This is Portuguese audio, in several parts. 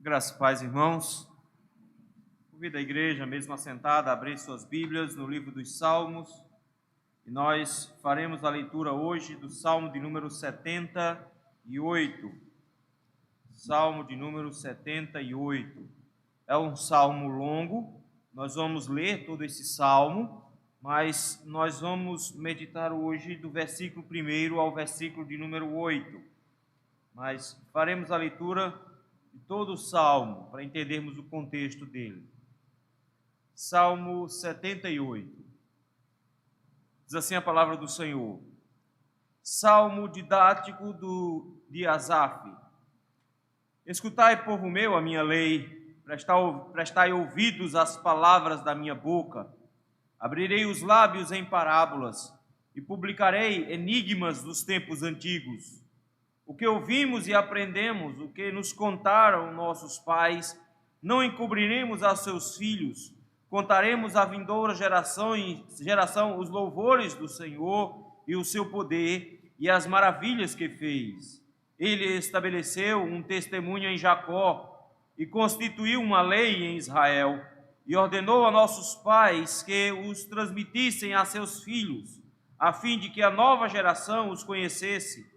Graças e paz, irmãos. Convido a igreja, mesmo assentada, a abrir suas Bíblias no livro dos Salmos. E nós faremos a leitura hoje do Salmo de número 78. Salmo de número 78. É um salmo longo, nós vamos ler todo esse salmo, mas nós vamos meditar hoje do versículo 1 ao versículo de número 8. Mas faremos a leitura de todo o salmo para entendermos o contexto dele. Salmo 78. Diz assim a palavra do Senhor. Salmo didático de Asaf. Escutai, povo meu, a minha lei, prestai ouvidos às palavras da minha boca. Abrirei os lábios em parábolas e publicarei enigmas dos tempos antigos. O que ouvimos e aprendemos, o que nos contaram nossos pais, não encobriremos a seus filhos. Contaremos à vindoura geração os louvores do Senhor e o seu poder e as maravilhas que fez. Ele estabeleceu um testemunho em Jacó e constituiu uma lei em Israel e ordenou a nossos pais que os transmitissem a seus filhos, a fim de que a nova geração os conhecesse.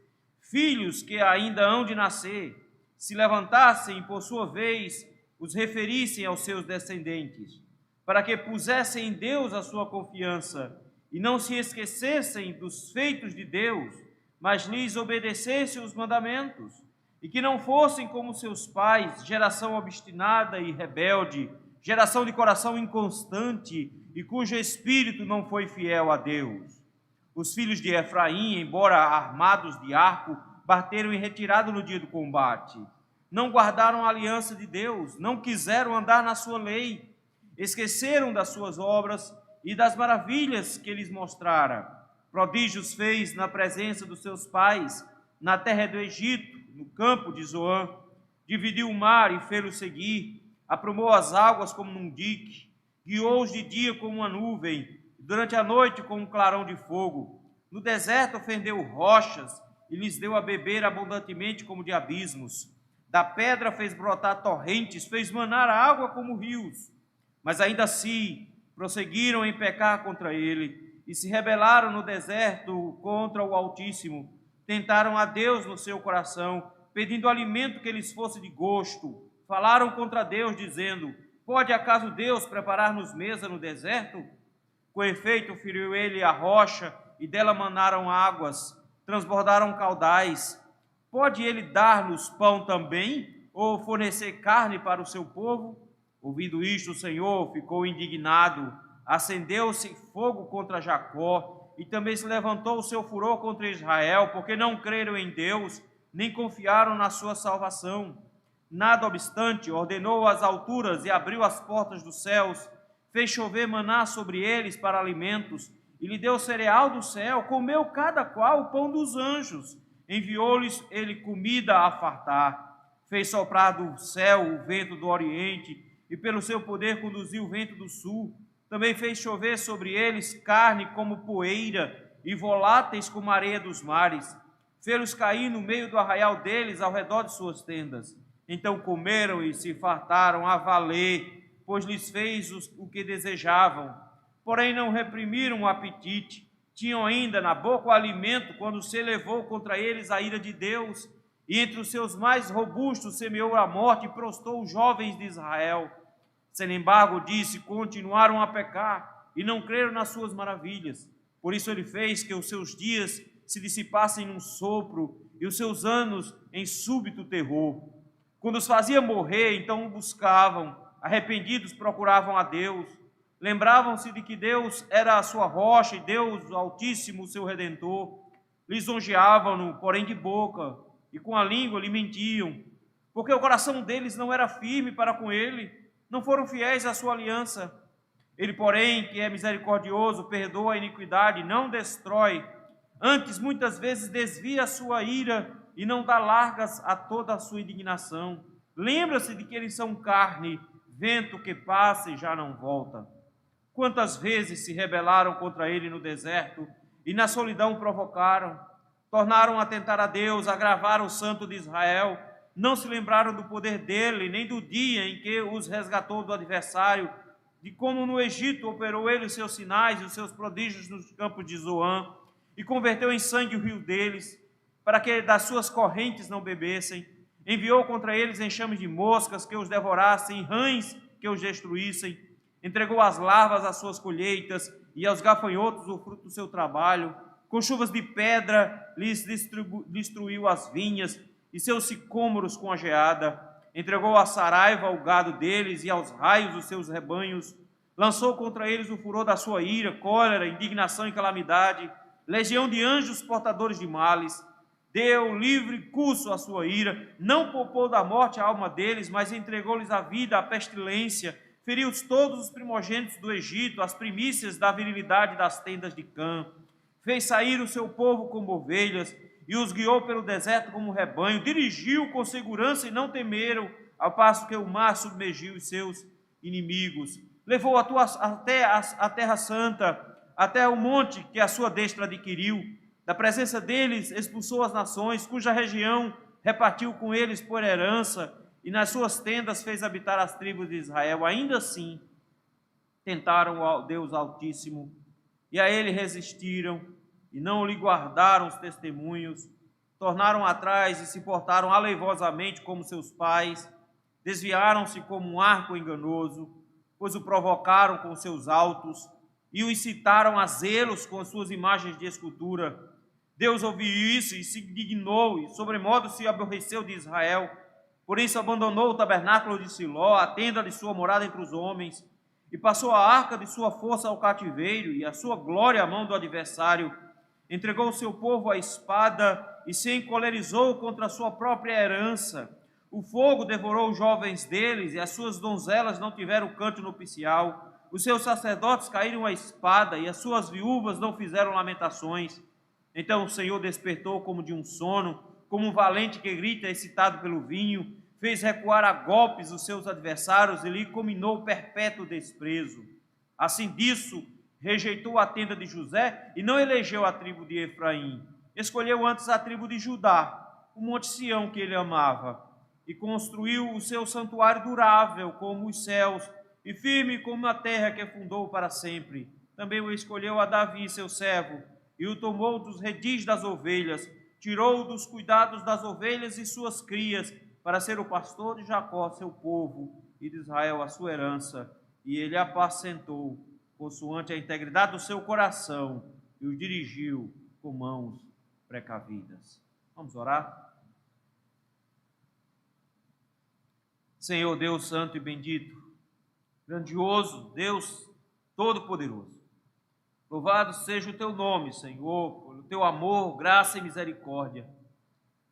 Filhos que ainda hão de nascer, se levantassem por sua vez, os referissem aos seus descendentes, para que pusessem em Deus a sua confiança e não se esquecessem dos feitos de Deus, mas lhes obedecessem os mandamentos, e que não fossem como seus pais, geração obstinada e rebelde, geração de coração inconstante e cujo espírito não foi fiel a Deus. Os filhos de Efraim, embora armados de arco, bateram em retirada no dia do combate. Não guardaram a aliança de Deus, não quiseram andar na sua lei, esqueceram das suas obras e das maravilhas que lhes mostrara. Prodígios fez na presença dos seus pais, na terra do Egito, no campo de Zoã. Dividiu o mar e fê-lo seguir, aprumou as águas como num dique, guiou-os de dia como uma nuvem, durante a noite como um clarão de fogo. No deserto fendeu rochas e lhes deu a beber abundantemente como de abismos. Da pedra fez brotar torrentes, fez manar a água como rios. Mas ainda assim prosseguiram em pecar contra ele e se rebelaram no deserto contra o Altíssimo. Tentaram a Deus no seu coração, pedindo alimento que lhes fosse de gosto. Falaram contra Deus, dizendo: pode acaso Deus preparar-nos mesa no deserto? Com efeito, feriu ele a rocha e dela manaram águas, transbordaram caudais. Pode ele dar-nos pão também, ou fornecer carne para o seu povo? Ouvindo isto, o Senhor ficou indignado, acendeu-se fogo contra Jacó, e também se levantou o seu furor contra Israel, porque não creram em Deus, nem confiaram na sua salvação. Nada obstante, ordenou as alturas e abriu as portas dos céus, fez chover maná sobre eles para alimentos, e lhe deu cereal do céu, comeu cada qual o pão dos anjos, enviou-lhes ele comida a fartar, fez soprar do céu o vento do oriente, e pelo seu poder conduziu o vento do sul. Também fez chover sobre eles carne como poeira, e voláteis como a areia dos mares. Fê-los cair no meio do arraial deles, ao redor de suas tendas. Então comeram e se fartaram a valer, pois lhes fez o que desejavam. Porém não reprimiram o apetite, tinham ainda na boca o alimento, quando se elevou contra eles a ira de Deus, e entre os seus mais robustos semeou a morte e prostrou os jovens de Israel. Sem embargo, disse, continuaram a pecar, e não creram nas suas maravilhas. Por isso ele fez que os seus dias se dissipassem num sopro, e os seus anos em súbito terror. Quando os fazia morrer, então o buscavam, arrependidos procuravam a Deus, lembravam-se de que Deus era a sua rocha e Deus Altíssimo o seu Redentor. Lisonjeavam-no, porém de boca, e com a língua lhe mentiam, porque o coração deles não era firme para com ele, não foram fiéis à sua aliança. Ele, porém, que é misericordioso, perdoa a iniquidade, não destrói, antes muitas vezes desvia a sua ira e não dá largas a toda a sua indignação. Lembra-se de que eles são carne, vento que passa e já não volta. Quantas vezes se rebelaram contra ele no deserto e na solidão provocaram, tornaram a tentar a Deus, agravaram o Santo de Israel, não se lembraram do poder dele, nem do dia em que os resgatou do adversário, de como no Egito operou ele os seus sinais e os seus prodígios nos campos de Zoã, e converteu em sangue o rio deles, para que das suas correntes não bebessem. Enviou contra eles enxames de moscas que os devorassem, rães que os destruíssem. Entregou as larvas às suas colheitas e aos gafanhotos o fruto do seu trabalho. Com chuvas de pedra lhes destruiu as vinhas e seus sicômoros com a geada. Entregou à saraiva o gado deles e aos raios os seus rebanhos. Lançou contra eles o furor da sua ira, cólera, indignação e calamidade. Legião de anjos portadores de males. Deu livre curso à sua ira. Não poupou da morte a alma deles, mas entregou-lhes a vida à pestilência. Feriu todos os primogênitos do Egito, as primícias da virilidade das tendas de Cã. Fez sair o seu povo como ovelhas e os guiou pelo deserto como rebanho. Dirigiu com segurança e não temeram, ao passo que o mar submergiu os seus inimigos. Levou até a terra santa, até o monte que a sua destra adquiriu. Da presença deles expulsou as nações, cuja região repartiu com eles por herança, e nas suas tendas fez habitar as tribos de Israel. Ainda assim, tentaram ao Deus Altíssimo, e a ele resistiram, e não lhe guardaram os testemunhos, tornaram atrás e se portaram aleivosamente como seus pais, desviaram-se como um arco enganoso, pois o provocaram com seus altos, e o incitaram a zelos com as suas imagens de escultura. Deus ouviu isso e se indignou, e sobremodo se aborreceu de Israel. Por isso abandonou o tabernáculo de Siló, a tenda de sua morada entre os homens, e passou a arca de sua força ao cativeiro, e a sua glória à mão do adversário. Entregou o seu povo à espada, e se encolerizou contra a sua própria herança. O fogo devorou os jovens deles, e as suas donzelas não tiveram canto nupcial. Os seus sacerdotes caíram à espada, e as suas viúvas não fizeram lamentações. Então o Senhor despertou como de um sono, como um valente que grita excitado pelo vinho, fez recuar a golpes os seus adversários e lhe comminou perpétuo desprezo. Assim disso, rejeitou a tenda de José e não elegeu a tribo de Efraim. Escolheu antes a tribo de Judá, o monte Sião que ele amava, e construiu o seu santuário durável como os céus, e firme como a terra que fundou para sempre. Também o escolheu a Davi, seu servo, e o tomou dos redis das ovelhas, tirou-o dos cuidados das ovelhas e suas crias, para ser o pastor de Jacó, seu povo, e de Israel, a sua herança. E ele apacentou, consoante a integridade do seu coração, e o dirigiu com mãos precavidas. Vamos orar? Senhor Deus santo e bendito, grandioso Deus todo-poderoso, louvado seja o teu nome, Senhor, pelo teu amor, graça e misericórdia.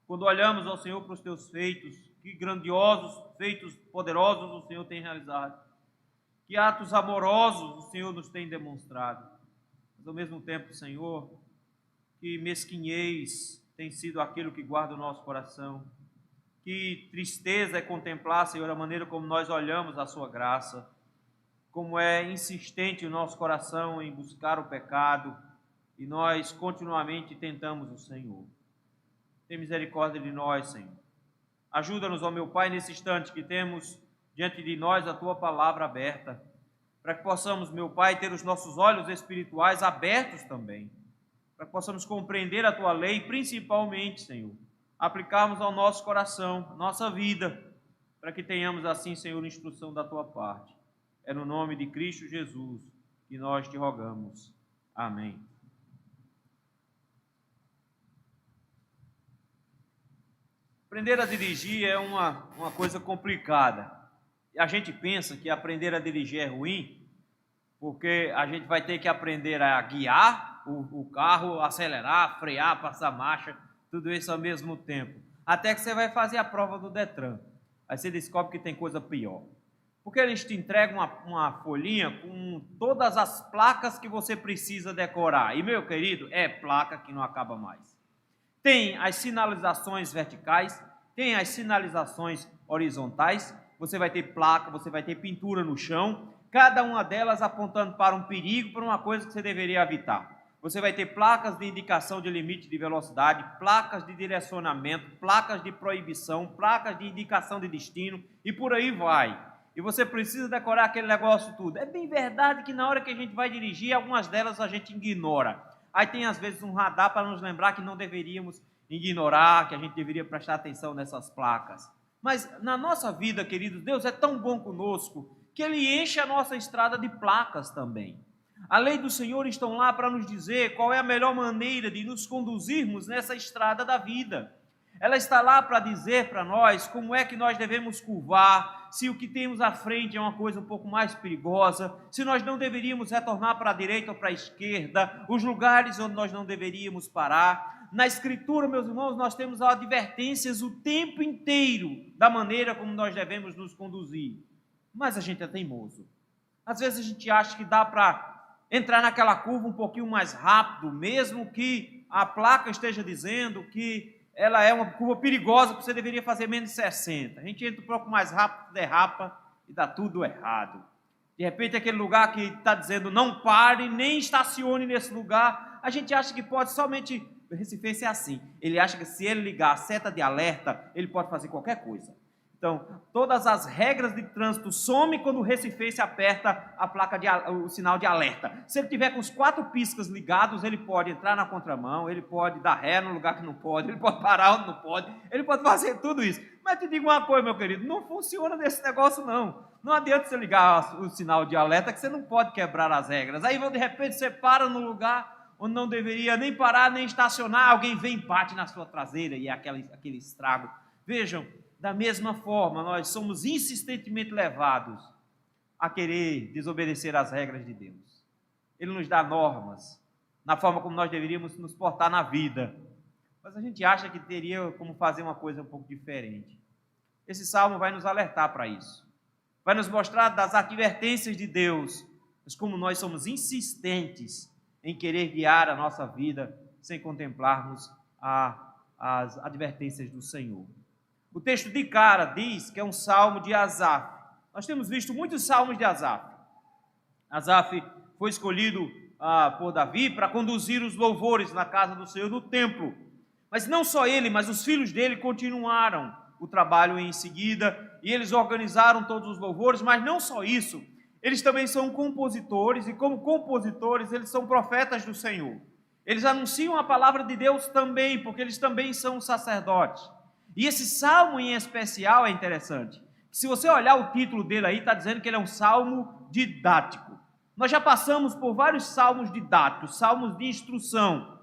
Quando olhamos ao Senhor para os teus feitos, que grandiosos, feitos poderosos o Senhor tem realizado, que atos amorosos o Senhor nos tem demonstrado, mas ao mesmo tempo, Senhor, que mesquinhez tem sido aquilo que guarda o nosso coração, que tristeza é contemplar, Senhor, a maneira como nós olhamos a sua graça, como é insistente o nosso coração em buscar o pecado, e nós continuamente tentamos o Senhor. Tem misericórdia de nós, Senhor. Ajuda-nos, ó meu Pai, nesse instante que temos diante de nós a Tua palavra aberta, para que possamos, meu Pai, ter os nossos olhos espirituais abertos também, para que possamos compreender a Tua lei, principalmente, Senhor, aplicarmos ao nosso coração, nossa vida, para que tenhamos assim, Senhor, instrução da Tua parte. É no nome de Cristo Jesus que nós te rogamos. Amém. Aprender a dirigir é uma coisa complicada. A gente pensa que aprender a dirigir é ruim, porque a gente vai ter que aprender a guiar o carro, acelerar, frear, passar marcha, tudo isso ao mesmo tempo. Até que você vai fazer a prova do Detran. Aí você descobre que tem coisa pior. Porque eles te entregam uma folhinha com todas as placas que você precisa decorar. E, meu querido, é placa que não acaba mais. Tem as sinalizações verticais, tem as sinalizações horizontais, você vai ter placa, você vai ter pintura no chão, cada uma delas apontando para um perigo, para uma coisa que você deveria evitar. você vai ter placas de indicação de limite de velocidade, placas de direcionamento, placas de proibição, placas de indicação de destino e por aí vai. E você precisa decorar aquele negócio tudo. É bem verdade que na hora que a gente vai dirigir, algumas delas a gente ignora. Aí tem às vezes um radar para nos lembrar que não deveríamos ignorar, que a gente deveria prestar atenção nessas placas. Mas na nossa vida, queridos, Deus é tão bom conosco que Ele enche a nossa estrada de placas também. A lei do Senhor estão lá para nos dizer qual é a melhor maneira de nos conduzirmos nessa estrada da vida. Ela está lá para dizer para nós como é que nós devemos curvar, se o que temos à frente é uma coisa um pouco mais perigosa, se nós não deveríamos retornar para a direita ou para a esquerda, os lugares onde nós não deveríamos parar. Na Escritura, meus irmãos, nós temos advertências o tempo inteiro da maneira como nós devemos nos conduzir. Mas a gente é teimoso. Às vezes a gente acha que dá para entrar naquela curva um pouquinho mais rápido, mesmo que a placa esteja dizendo que ela é uma curva perigosa, que você deveria fazer menos de 60. A gente entra um pouco mais rápido, derrapa e dá tudo errado. De repente, aquele lugar que está dizendo não pare, nem estacione nesse lugar, a gente acha que pode somente... O recifense é assim, ele acha que se ele ligar a seta de alerta, ele pode fazer qualquer coisa. Então, todas as regras de trânsito somem quando o recifense aperta a placa o sinal de alerta. Se ele tiver com os 4 piscas ligados, ele pode entrar na contramão, ele pode dar ré no lugar que não pode, ele pode parar onde não pode, ele pode fazer tudo isso. Mas te digo uma coisa, meu querido, não funciona desse negócio não. Não adianta você ligar o sinal de alerta que você não pode quebrar as regras. Aí, de repente, você para no lugar onde não deveria nem parar, nem estacionar, alguém vem e bate na sua traseira e é aquele estrago. Vejam, da mesma forma, nós somos insistentemente levados a querer desobedecer às regras de Deus. Ele nos dá normas na forma como nós deveríamos nos portar na vida, mas a gente acha que teria como fazer uma coisa um pouco diferente. Esse salmo vai nos alertar para isso. Vai nos mostrar das advertências de Deus, mas como nós somos insistentes em querer guiar a nossa vida sem contemplarmos as advertências do Senhor. O texto de cara diz que é um salmo de Asaf. Nós temos visto muitos salmos de Asaf. Asaf foi escolhido por Davi para conduzir os louvores na casa do Senhor, no templo. Mas não só ele, mas os filhos dele continuaram o trabalho em seguida, e eles organizaram todos os louvores, mas não só isso, eles também são compositores, e como compositores, eles são profetas do Senhor. Eles anunciam a palavra de Deus também, porque eles também são sacerdotes. E esse salmo em especial é interessante. Se você olhar o título dele aí, está dizendo que ele é um salmo didático. Nós já passamos por vários salmos didáticos, salmos de instrução.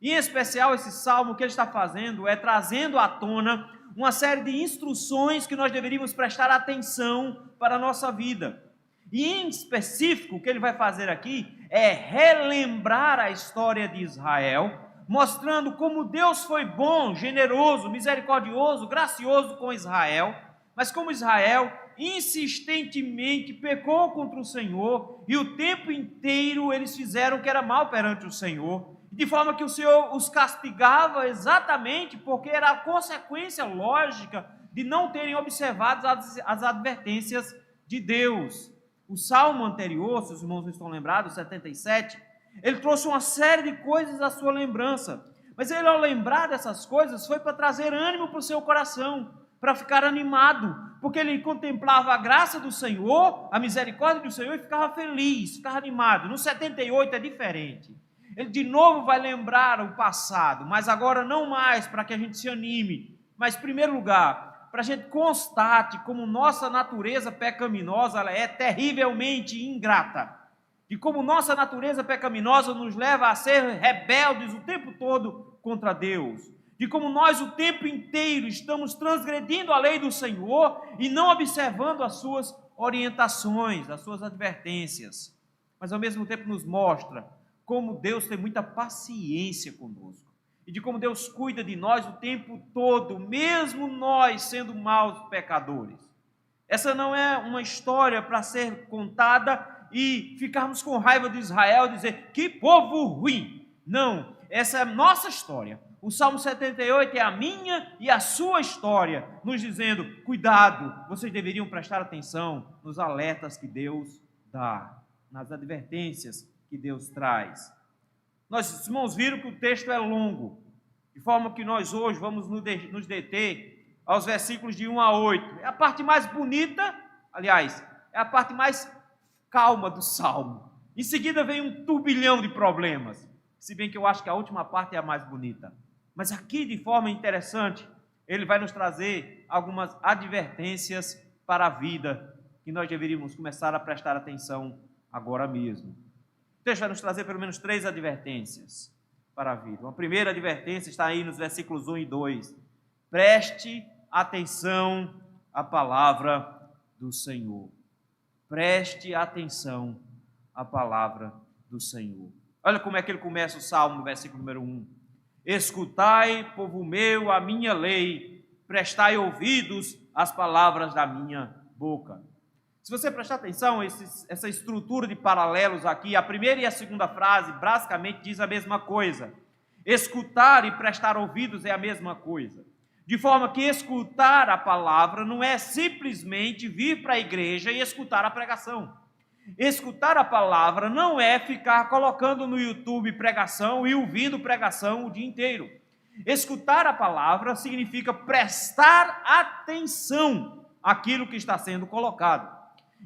E em especial esse salmo, o que ele está fazendo é trazendo à tona uma série de instruções que nós deveríamos prestar atenção para a nossa vida. E em específico, o que ele vai fazer aqui é relembrar a história de Israel, mostrando como Deus foi bom, generoso, misericordioso, gracioso com Israel, mas como Israel insistentemente pecou contra o Senhor e o tempo inteiro eles fizeram o que era mal perante o Senhor, de forma que o Senhor os castigava exatamente porque era a consequência lógica de não terem observado as advertências de Deus. O salmo anterior, se os irmãos não estão lembrados, 77, ele trouxe uma série de coisas à sua lembrança, mas ele, ao lembrar dessas coisas, foi para trazer ânimo para o seu coração, para ficar animado, porque ele contemplava a graça do Senhor, a misericórdia do Senhor, e ficava feliz, ficava animado. No 78 é diferente. Ele de novo vai lembrar o passado, mas agora não mais para que a gente se anime, mas em primeiro lugar, para a gente constate como nossa natureza pecaminosa ela é terrivelmente ingrata, de como nossa natureza pecaminosa nos leva a ser rebeldes o tempo todo contra Deus, de como nós o tempo inteiro estamos transgredindo a lei do Senhor e não observando as suas orientações, as suas advertências, mas ao mesmo tempo nos mostra como Deus tem muita paciência conosco, e de como Deus cuida de nós o tempo todo, mesmo nós sendo maus pecadores. Essa não é uma história para ser contada e ficarmos com raiva de Israel e dizer, que povo ruim. Não, essa é a nossa história. O Salmo 78 é a minha e a sua história, nos dizendo, cuidado, vocês deveriam prestar atenção nos alertas que Deus dá, nas advertências que Deus traz. Os irmãos viram que o texto é longo, de forma que nós hoje vamos nos deter aos versículos de 1 a 8. É a parte mais bonita, aliás, é a parte mais calma do Salmo. Em seguida vem um turbilhão de problemas, se bem que eu acho que a última parte é a mais bonita. Mas aqui, de forma interessante, ele vai nos trazer algumas advertências para a vida que nós deveríamos começar a prestar atenção agora mesmo. O texto vai nos trazer pelo menos 3 advertências para a vida. Uma primeira advertência está aí nos versículos 1 e 2. Preste atenção à palavra do Senhor. Preste atenção à palavra do Senhor. Olha como é que ele começa o Salmo no versículo número 1. Escutai, povo meu, a minha lei, prestai ouvidos às palavras da minha boca. Se você prestar atenção, essa estrutura de paralelos aqui, a primeira e a segunda frase basicamente diz a mesma coisa. Escutar e prestar ouvidos é a mesma coisa. De forma que escutar a palavra não é simplesmente vir para a igreja e escutar a pregação. Escutar a palavra não é ficar colocando no YouTube pregação e ouvindo pregação o dia inteiro. Escutar a palavra significa prestar atenção àquilo que está sendo colocado.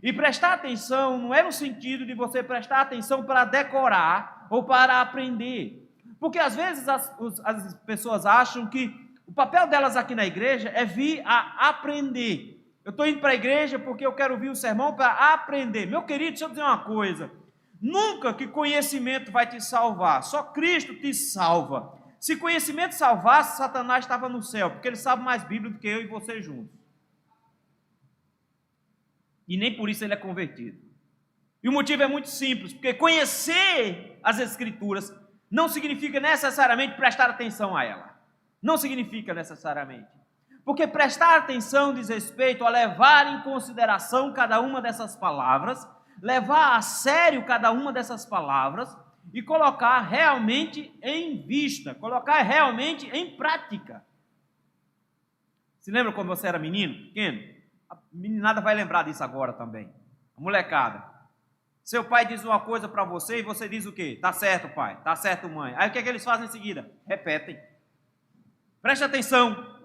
E prestar atenção não é no sentido de você prestar atenção para decorar ou para aprender. Porque às vezes as pessoas acham que o papel delas aqui na igreja é vir a aprender. Eu estou indo para a igreja porque eu quero ouvir o sermão para aprender. Meu querido, deixa eu dizer uma coisa. Nunca que conhecimento vai te salvar. Só Cristo te salva. Se conhecimento salvasse, Satanás estava no céu, porque ele sabe mais Bíblia do que eu e você juntos. E nem por isso ele é convertido. E o motivo é muito simples, porque conhecer as Escrituras não significa necessariamente prestar atenção a ela. Não significa necessariamente. Porque prestar atenção diz respeito a levar em consideração cada uma dessas palavras, levar a sério cada uma dessas palavras e colocar realmente em vista, colocar realmente em prática. Se lembra quando você era menino, pequeno? A meninada vai lembrar disso agora também. A molecada. Seu pai diz uma coisa para você e você diz o quê? Tá certo, pai. Tá certo, mãe. Aí o que é que eles fazem em seguida? Repetem. Preste atenção.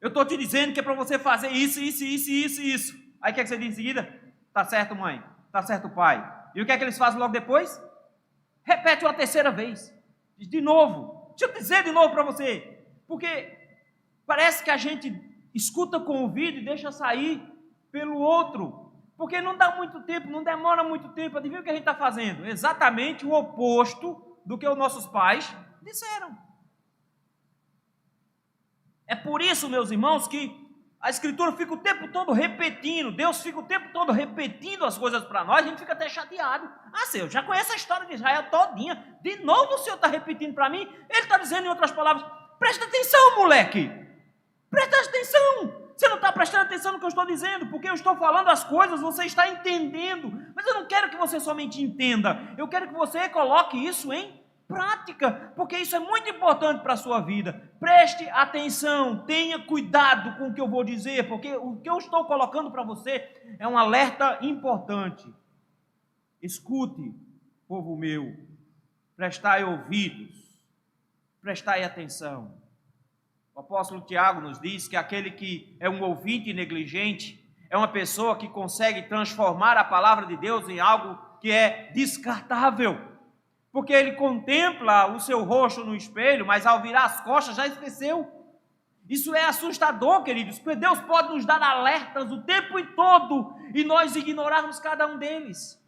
Eu estou te dizendo que é para você fazer isso. Aí o que é que você diz em seguida? Tá certo, mãe. Tá certo, pai. E o que é que eles fazem logo depois? Repete uma terceira vez. Diz de novo. Deixa eu dizer de novo para você. Porque parece que a gente escuta com o ouvido e deixa sair pelo outro. Porque não dá muito tempo, não demora muito tempo. Adivinha o que a gente está fazendo? Exatamente o oposto do que os nossos pais disseram. É por isso, meus irmãos, que a Escritura fica o tempo todo repetindo, Deus fica o tempo todo repetindo as coisas para nós, a gente fica até chateado. Ah, Senhor, eu já conheço a história de Israel todinha, de novo o Senhor está repetindo para mim? Ele está dizendo em outras palavras, presta atenção, moleque, presta atenção. Você não está prestando atenção no que eu estou dizendo, porque eu estou falando as coisas, você está entendendo, mas eu não quero que você somente entenda, eu quero que você coloque isso em prática, porque isso é muito importante para a sua vida. Preste atenção, tenha cuidado com o que eu vou dizer, porque o que eu estou colocando para você é um alerta importante. Escute, povo meu, prestai ouvidos, prestai atenção. O apóstolo Tiago nos diz que aquele que é um ouvinte negligente é uma pessoa que consegue transformar a palavra de Deus em algo que é descartável. Porque ele contempla o seu rosto no espelho, mas ao virar as costas já esqueceu. Isso é assustador, queridos, porque Deus pode nos dar alertas o tempo todo e nós ignorarmos cada um deles.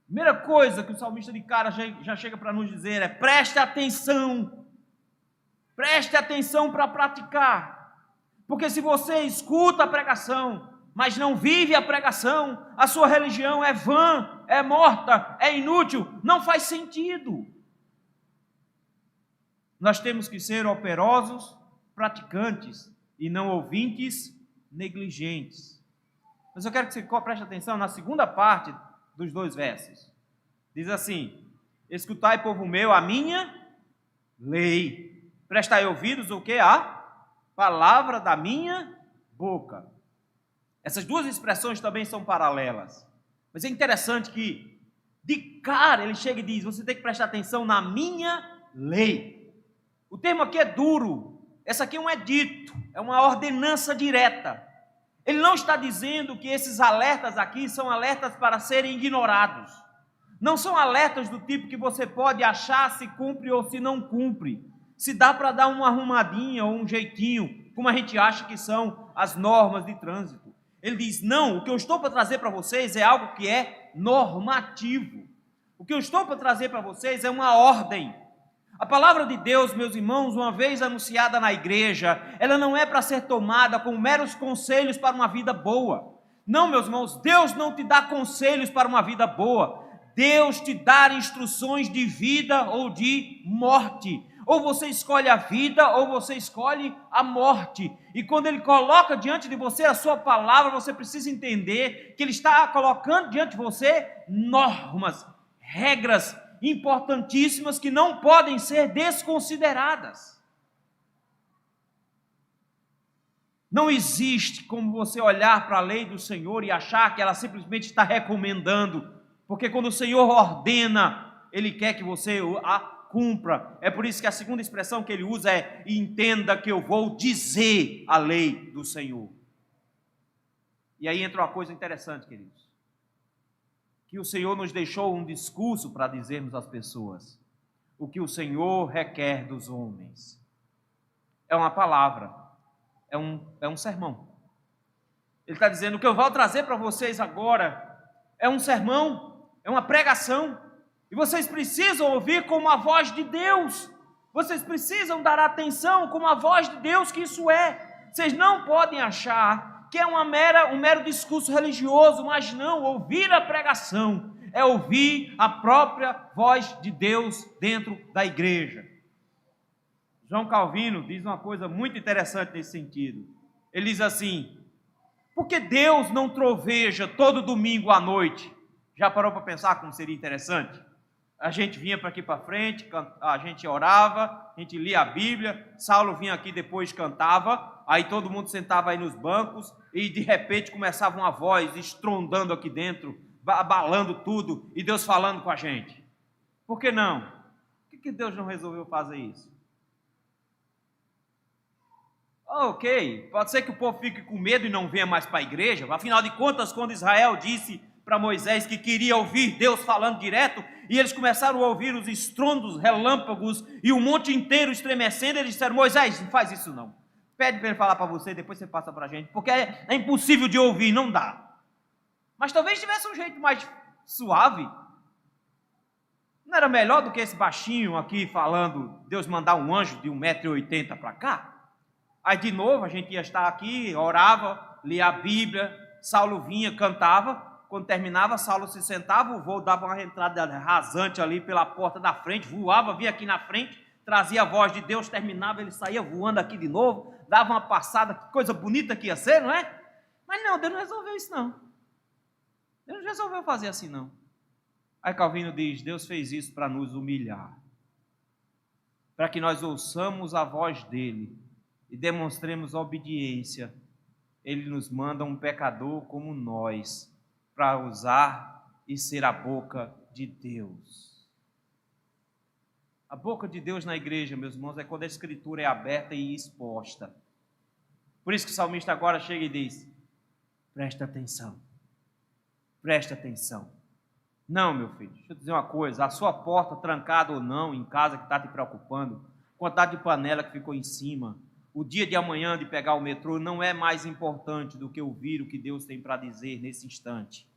Primeira coisa que o salmista de cara já chega para nos dizer é: preste atenção para praticar. Porque se você escuta a pregação, mas não vive a pregação, a sua religião é vã, é morta, é inútil, não faz sentido. Nós temos que ser operosos, praticantes, e não ouvintes negligentes. Mas eu quero que você preste atenção na segunda parte dos 2 versos. Diz assim: escutai, povo meu, a minha lei. Prestai ouvidos o que? A palavra da minha boca. Essas 2 expressões também são paralelas. Mas é interessante que De cara, ele chega e diz: você tem que prestar atenção na minha lei. O termo aqui é duro. Essa aqui é um edito, é uma ordenança direta. Ele não está dizendo que esses alertas aqui são alertas para serem ignorados. Não são alertas do tipo que você pode achar se cumpre ou se não cumpre. Se dá para dar uma arrumadinha ou um jeitinho, como a gente acha que são as normas de trânsito. Ele diz: não, o que eu estou para trazer para vocês é algo que é normativo. O que eu estou para trazer para vocês é uma ordem. A palavra de Deus, meus irmãos, uma vez anunciada na igreja, ela não é para ser tomada como meros conselhos para uma vida boa. Não, meus irmãos, Deus não te dá conselhos para uma vida boa. Deus te dá instruções de vida ou de morte. Ou você escolhe a vida ou você escolhe a morte. E quando Ele coloca diante de você a sua palavra, você precisa entender que Ele está colocando diante de você normas, regras importantíssimas que não podem ser desconsideradas. Não existe como você olhar para a lei do Senhor e achar que ela simplesmente está recomendando, porque quando o Senhor ordena, Ele quer que você a cumpra. É por isso que a segunda expressão que Ele usa é: entenda que eu vou dizer a lei do Senhor. E aí entra uma coisa interessante, queridos, que o Senhor nos deixou um discurso para dizermos às pessoas o que o Senhor requer dos homens. É uma palavra, é um sermão. Ele está dizendo: o que eu vou trazer para vocês agora é um sermão, é uma pregação, e vocês precisam ouvir como a voz de Deus, vocês precisam dar atenção como a voz de Deus que isso é. Vocês não podem achar que é um mero discurso religioso, mas não, ouvir a pregação é ouvir a própria voz de Deus dentro da igreja. João Calvino diz uma coisa muito interessante nesse sentido. Ele diz assim: por que Deus não troveja todo domingo à noite? Já parou para pensar como seria interessante? A gente vinha para aqui para frente, a gente orava, a gente lia a Bíblia, Saulo vinha aqui depois cantava, aí todo mundo sentava aí nos bancos e de repente começava uma voz estrondando aqui dentro, abalando tudo e Deus falando com a gente. Por que não? Por que Deus não resolveu fazer isso? Ok, pode ser que o povo fique com medo e não venha mais para a igreja, afinal de contas, quando Israel disse para Moisés que queria ouvir Deus falando direto, e eles começaram a ouvir os estrondos, relâmpagos e o monte inteiro estremecendo, eles disseram: Moisés, não faz isso não, pede para ele falar para você, depois você passa para a gente, porque é impossível de ouvir, não dá. Mas talvez tivesse um jeito mais suave. Não era melhor do que esse baixinho aqui falando, Deus mandar um anjo de 1,80 m para cá? Aí de novo a gente ia estar aqui, orava, lia a Bíblia, Saulo vinha, cantava. Quando terminava, Saulo se sentava, o voo dava uma entrada rasante ali pela porta da frente, voava, vinha aqui na frente, trazia a voz de Deus, terminava, ele saía voando aqui de novo, dava uma passada, que coisa bonita que ia ser, não é? Mas não, Deus não resolveu isso não. Deus não resolveu fazer assim não. Aí Calvino diz: Deus fez isso para nos humilhar, para que nós ouçamos a voz dele e demonstremos obediência. Ele nos manda um pecador como nós, para usar e ser a boca de Deus. A boca de Deus na igreja, meus irmãos, é quando a Escritura é aberta e exposta. Por isso que o salmista agora chega e diz: presta atenção, presta atenção. Não, meu filho, deixa eu dizer uma coisa, a sua porta trancada ou não, em casa que está te preocupando, quantidade de panela que ficou em cima, o dia de amanhã de pegar o metrô não é mais importante do que ouvir o que Deus tem para dizer nesse instante.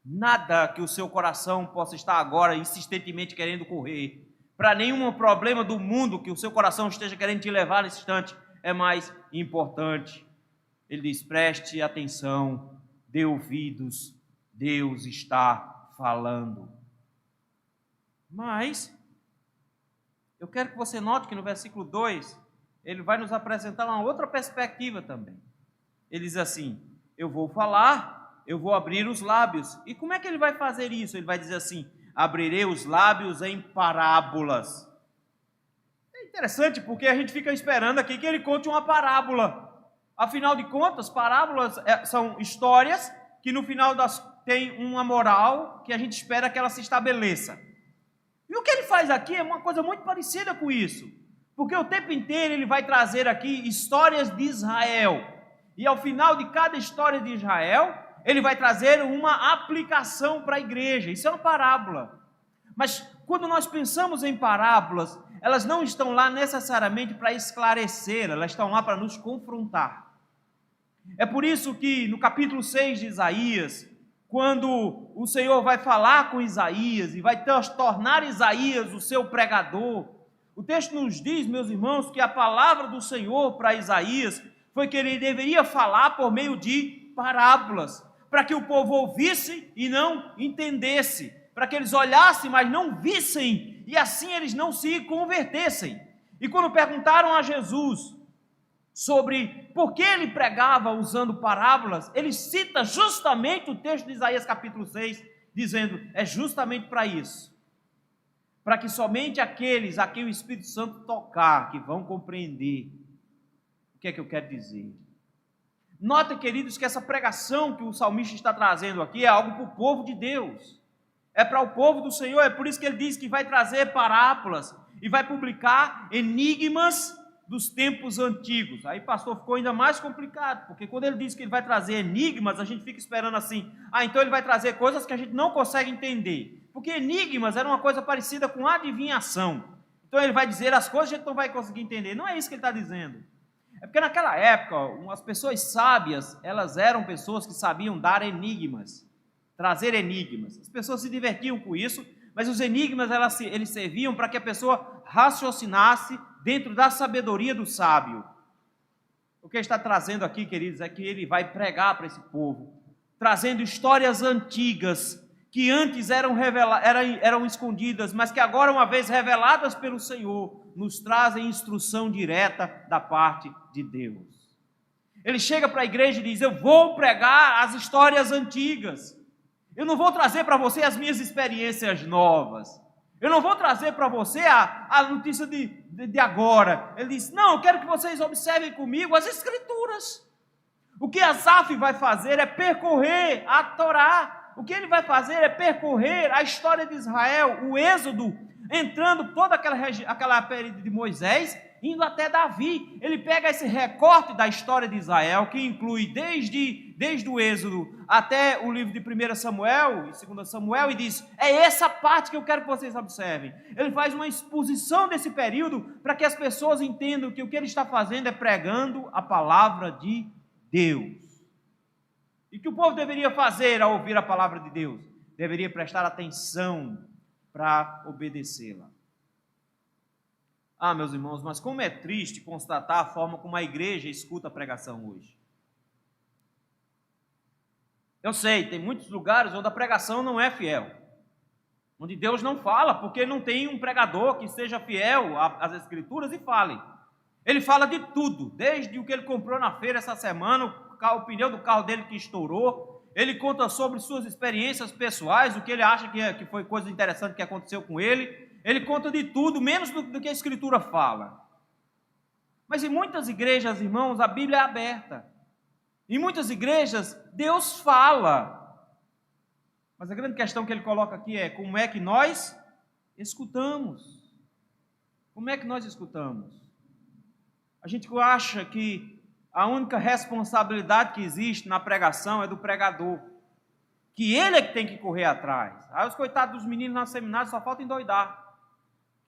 Nada que o seu coração possa estar agora insistentemente querendo correr, para nenhum problema do mundo que o seu coração esteja querendo te levar nesse instante, é mais importante. Ele diz: preste atenção, dê ouvidos, Deus está falando. Mas eu quero que você note que no versículo 2, ele vai nos apresentar uma outra perspectiva também. Ele diz assim: eu vou falar, eu vou abrir os lábios. E como é que ele vai fazer isso? Ele vai dizer assim: abrirei os lábios em parábolas. É interessante porque a gente fica esperando aqui que ele conte uma parábola. Afinal de contas, parábolas são histórias que no final das tem uma moral que a gente espera que ela se estabeleça. E o que ele faz aqui é uma coisa muito parecida com isso, porque o tempo inteiro ele vai trazer aqui histórias de Israel, e ao final de cada história de Israel, ele vai trazer uma aplicação para a igreja. Isso é uma parábola. Mas quando nós pensamos em parábolas, elas não estão lá necessariamente para esclarecer, elas estão lá para nos confrontar. É por isso que no capítulo 6 de Isaías, quando o Senhor vai falar com Isaías e vai tornar Isaías o seu pregador, o texto nos diz, meus irmãos, que a palavra do Senhor para Isaías foi que ele deveria falar por meio de parábolas, para que o povo ouvisse e não entendesse, para que eles olhassem, mas não vissem, e assim eles não se convertessem. E quando perguntaram a Jesus sobre por que ele pregava usando parábolas, ele cita justamente o texto de Isaías capítulo 6, dizendo, é justamente para isso, para que somente aqueles a quem o Espírito Santo tocar, que vão compreender o que é que eu quero dizer. Nota, queridos, que essa pregação que o salmista está trazendo aqui é algo para o povo de Deus, é para o povo do Senhor, é por isso que ele diz que vai trazer parábolas e vai publicar enigmas dos tempos antigos. Aí, pastor, ficou ainda mais complicado, porque quando ele diz que ele vai trazer enigmas, a gente fica esperando assim, então ele vai trazer coisas que a gente não consegue entender, porque enigmas era uma coisa parecida com adivinhação. Então ele vai dizer as coisas que a gente não vai conseguir entender. Não é isso que ele está dizendo. É porque naquela época, as pessoas sábias, elas eram pessoas que sabiam dar enigmas, trazer enigmas. As pessoas se divertiam com isso, mas os enigmas eles serviam para que a pessoa raciocinasse dentro da sabedoria do sábio. O que ele está trazendo aqui, queridos, é que ele vai pregar para esse povo, trazendo histórias antigas, que antes eram escondidas, mas que agora, uma vez reveladas pelo Senhor, nos trazem instrução direta da parte de Deus. Ele chega para a igreja e diz, eu vou pregar as histórias antigas, eu não vou trazer para você as minhas experiências novas, eu não vou trazer para você a notícia de agora. Ele diz, não, eu quero que vocês observem comigo as Escrituras. O que Asaf vai fazer é percorrer a Torá. O que ele vai fazer é percorrer a história de Israel, o Êxodo, entrando toda aquela período de Moisés, indo até Davi. Ele pega esse recorte da história de Israel, que inclui desde o Êxodo até o livro de 1 Samuel e 2 Samuel, e diz, é essa parte que eu quero que vocês observem. Ele faz uma exposição desse período para que as pessoas entendam que o que ele está fazendo é pregando a palavra de Deus. E o que o povo deveria fazer ao ouvir a palavra de Deus? Deveria prestar atenção para obedecê-la. Meus irmãos, mas como é triste constatar a forma como a igreja escuta a pregação hoje. Eu sei, tem muitos lugares onde a pregação não é fiel, onde Deus não fala, porque não tem um pregador que seja fiel às Escrituras e fale. Ele fala de tudo, desde o que ele comprou na feira essa semana, o pneu do carro dele que estourou, ele conta sobre suas experiências pessoais, o que ele acha que foi coisa interessante que aconteceu com ele conta de tudo, menos do que a Escritura fala. Mas em muitas igrejas, irmãos, a Bíblia é aberta. Em muitas igrejas, Deus fala. Mas a grande questão que ele coloca aqui é como é que nós escutamos. Como é que nós escutamos? A gente acha que a única responsabilidade que existe na pregação é do pregador, que ele é que tem que correr atrás. Aí os coitados dos meninos no seminário só falta endoidar.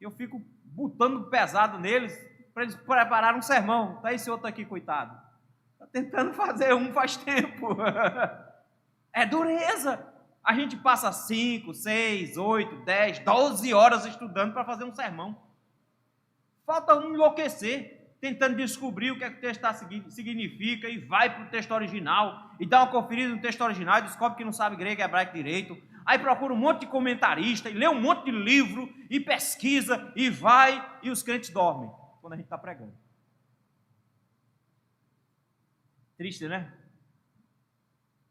Eu fico botando pesado neles para eles prepararem um sermão. Está esse outro aqui, coitado. Está tentando fazer um faz tempo. É dureza. A gente passa 5, 6, 8, 10, 12 horas estudando para fazer um sermão. Falta um enlouquecer, tentando descobrir o que é que o texto significa, e vai para o texto original, e dá uma conferida no texto original, e descobre que não sabe grego e hebraico direito, aí procura um monte de comentarista, e lê um monte de livro, e pesquisa, e vai, e os crentes dormem, quando a gente está pregando. Triste, né?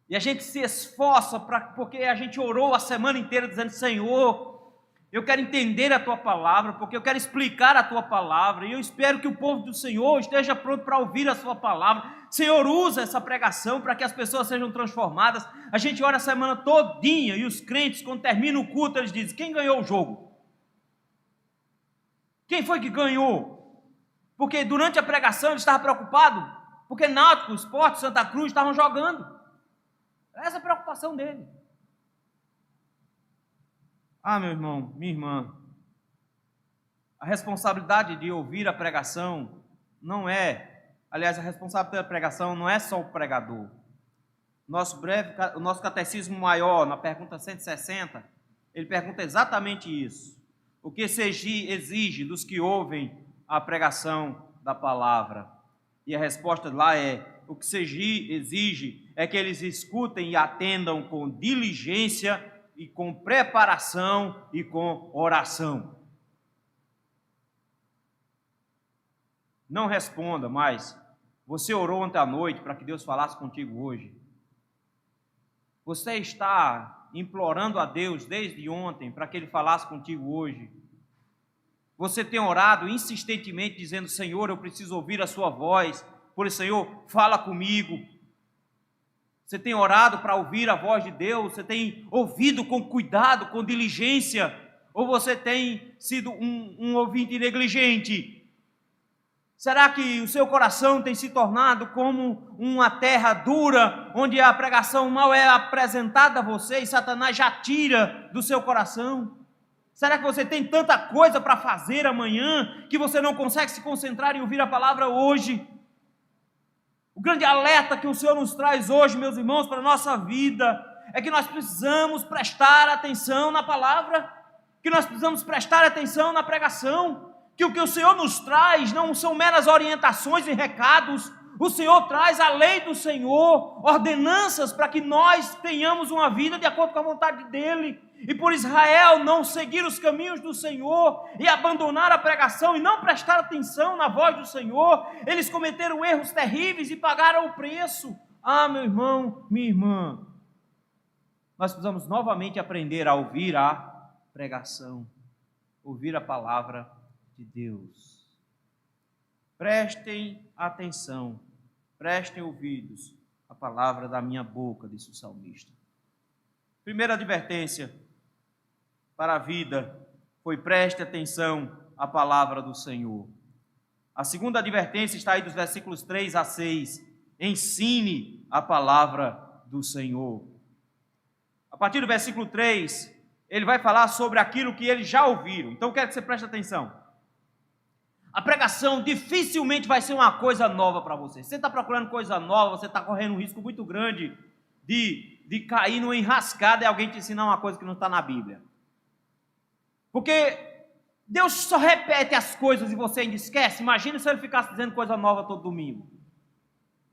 E a gente se esforça, porque a gente orou a semana inteira, dizendo, Senhor, eu quero entender a tua palavra, porque eu quero explicar a tua palavra, e eu espero que o povo do Senhor esteja pronto para ouvir a sua palavra. Senhor, usa essa pregação para que as pessoas sejam transformadas. A gente ora a semana todinha, e os crentes, quando termina o culto, eles dizem: quem ganhou o jogo? Quem foi que ganhou? Porque durante a pregação ele estava preocupado, porque Náutico, Sport, Santa Cruz estavam jogando. Essa é a preocupação dele. Ah, meu irmão, minha irmã, a responsabilidade de ouvir a pregação não é, aliás, a responsabilidade pela pregação não é só o pregador. O nosso catecismo maior, na pergunta 160, ele pergunta exatamente isso. O que se exige dos que ouvem a pregação da palavra? E a resposta lá é: o que se exige é que eles escutem e atendam com diligência e com preparação e com oração. Não responda, mas você orou ontem à noite para que Deus falasse contigo hoje? Você está implorando a Deus desde ontem para que Ele falasse contigo hoje? Você tem orado insistentemente dizendo: Senhor, eu preciso ouvir a sua voz, por isso, Senhor, fala comigo. Você tem orado para ouvir a voz de Deus? Você tem ouvido com cuidado, com diligência? Ou você tem sido um ouvinte negligente? Será que o seu coração tem se tornado como uma terra dura, onde a pregação mal é apresentada a você e Satanás já tira do seu coração? Será que você tem tanta coisa para fazer amanhã que você não consegue se concentrar em ouvir a palavra hoje? O grande alerta que o Senhor nos traz hoje, meus irmãos, para a nossa vida, é que nós precisamos prestar atenção na palavra, que nós precisamos prestar atenção na pregação, que o o Senhor nos traz não são meras orientações e recados. O Senhor traz a lei do Senhor, ordenanças para que nós tenhamos uma vida de acordo com a vontade dEle. E por Israel não seguir os caminhos do Senhor e abandonar a pregação e não prestar atenção na voz do Senhor, eles cometeram erros terríveis e pagaram o preço. Ah, meu irmão, minha irmã, nós precisamos novamente aprender a ouvir a pregação, ouvir a palavra de Deus. Prestem atenção, prestem ouvidos à palavra da minha boca, disse o salmista. Primeira advertência para a vida foi: preste atenção à palavra do Senhor. A segunda advertência está aí dos versículos 3 a 6. Ensine a palavra do Senhor. A partir do versículo 3, ele vai falar sobre aquilo que eles já ouviram. Então eu quero que você preste atenção. A pregação dificilmente vai ser uma coisa nova para você. Se você está procurando coisa nova, você está correndo um risco muito grande de cair numa enrascada e alguém te ensinar uma coisa que não está na Bíblia. Porque Deus só repete as coisas e você ainda esquece. Imagina se ele ficasse dizendo coisa nova todo domingo.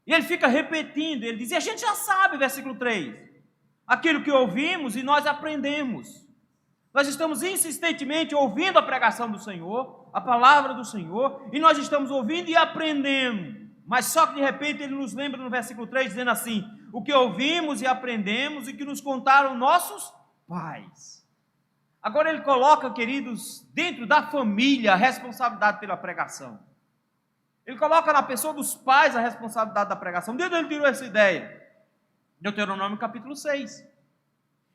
E ele fica repetindo, ele diz, e a gente já sabe, versículo 3, aquilo que ouvimos e nós aprendemos. Nós estamos insistentemente ouvindo a pregação do Senhor, a palavra do Senhor, e nós estamos ouvindo e aprendendo. Mas só que de repente ele nos lembra no versículo 3, dizendo assim: o que ouvimos e aprendemos e que nos contaram nossos pais. Agora ele coloca, queridos, dentro da família a responsabilidade pela pregação. Ele coloca na pessoa dos pais a responsabilidade da pregação. De onde ele tirou essa ideia? Deuteronômio capítulo 6.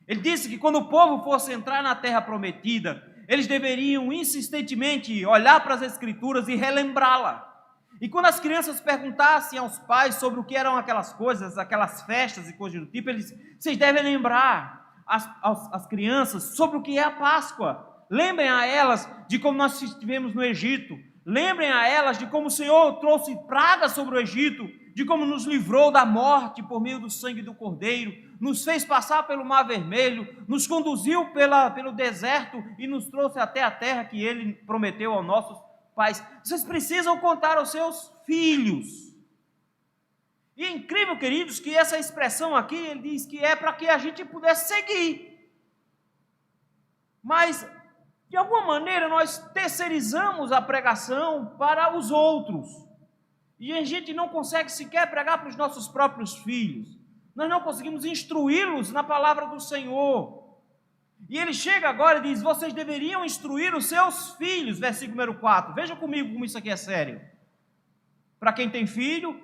Ele disse que quando o povo fosse entrar na terra prometida, eles deveriam insistentemente olhar para as Escrituras e relembrá-la. E quando as crianças perguntassem aos pais sobre o que eram aquelas coisas, aquelas festas e coisas do tipo, eles disseram: vocês devem lembrar as crianças sobre o que é a Páscoa. Lembrem a elas de como nós estivemos no Egito. Lembrem a elas de como o Senhor trouxe pragas sobre o Egito, de como nos livrou da morte por meio do sangue do Cordeiro, nos fez passar pelo Mar Vermelho, nos conduziu pelo deserto e nos trouxe até a terra que Ele prometeu aos nossos pais. Vocês precisam contar aos seus filhos. E é incrível, queridos, que essa expressão aqui, ele diz que é para que a gente pudesse seguir. Mas, de alguma maneira, nós terceirizamos a pregação para os outros. E a gente não consegue sequer pregar para os nossos próprios filhos. Nós não conseguimos instruí-los na palavra do Senhor. E ele chega agora e diz: vocês deveriam instruir os seus filhos, versículo número 4. Veja comigo como isso aqui é sério. Para quem tem filho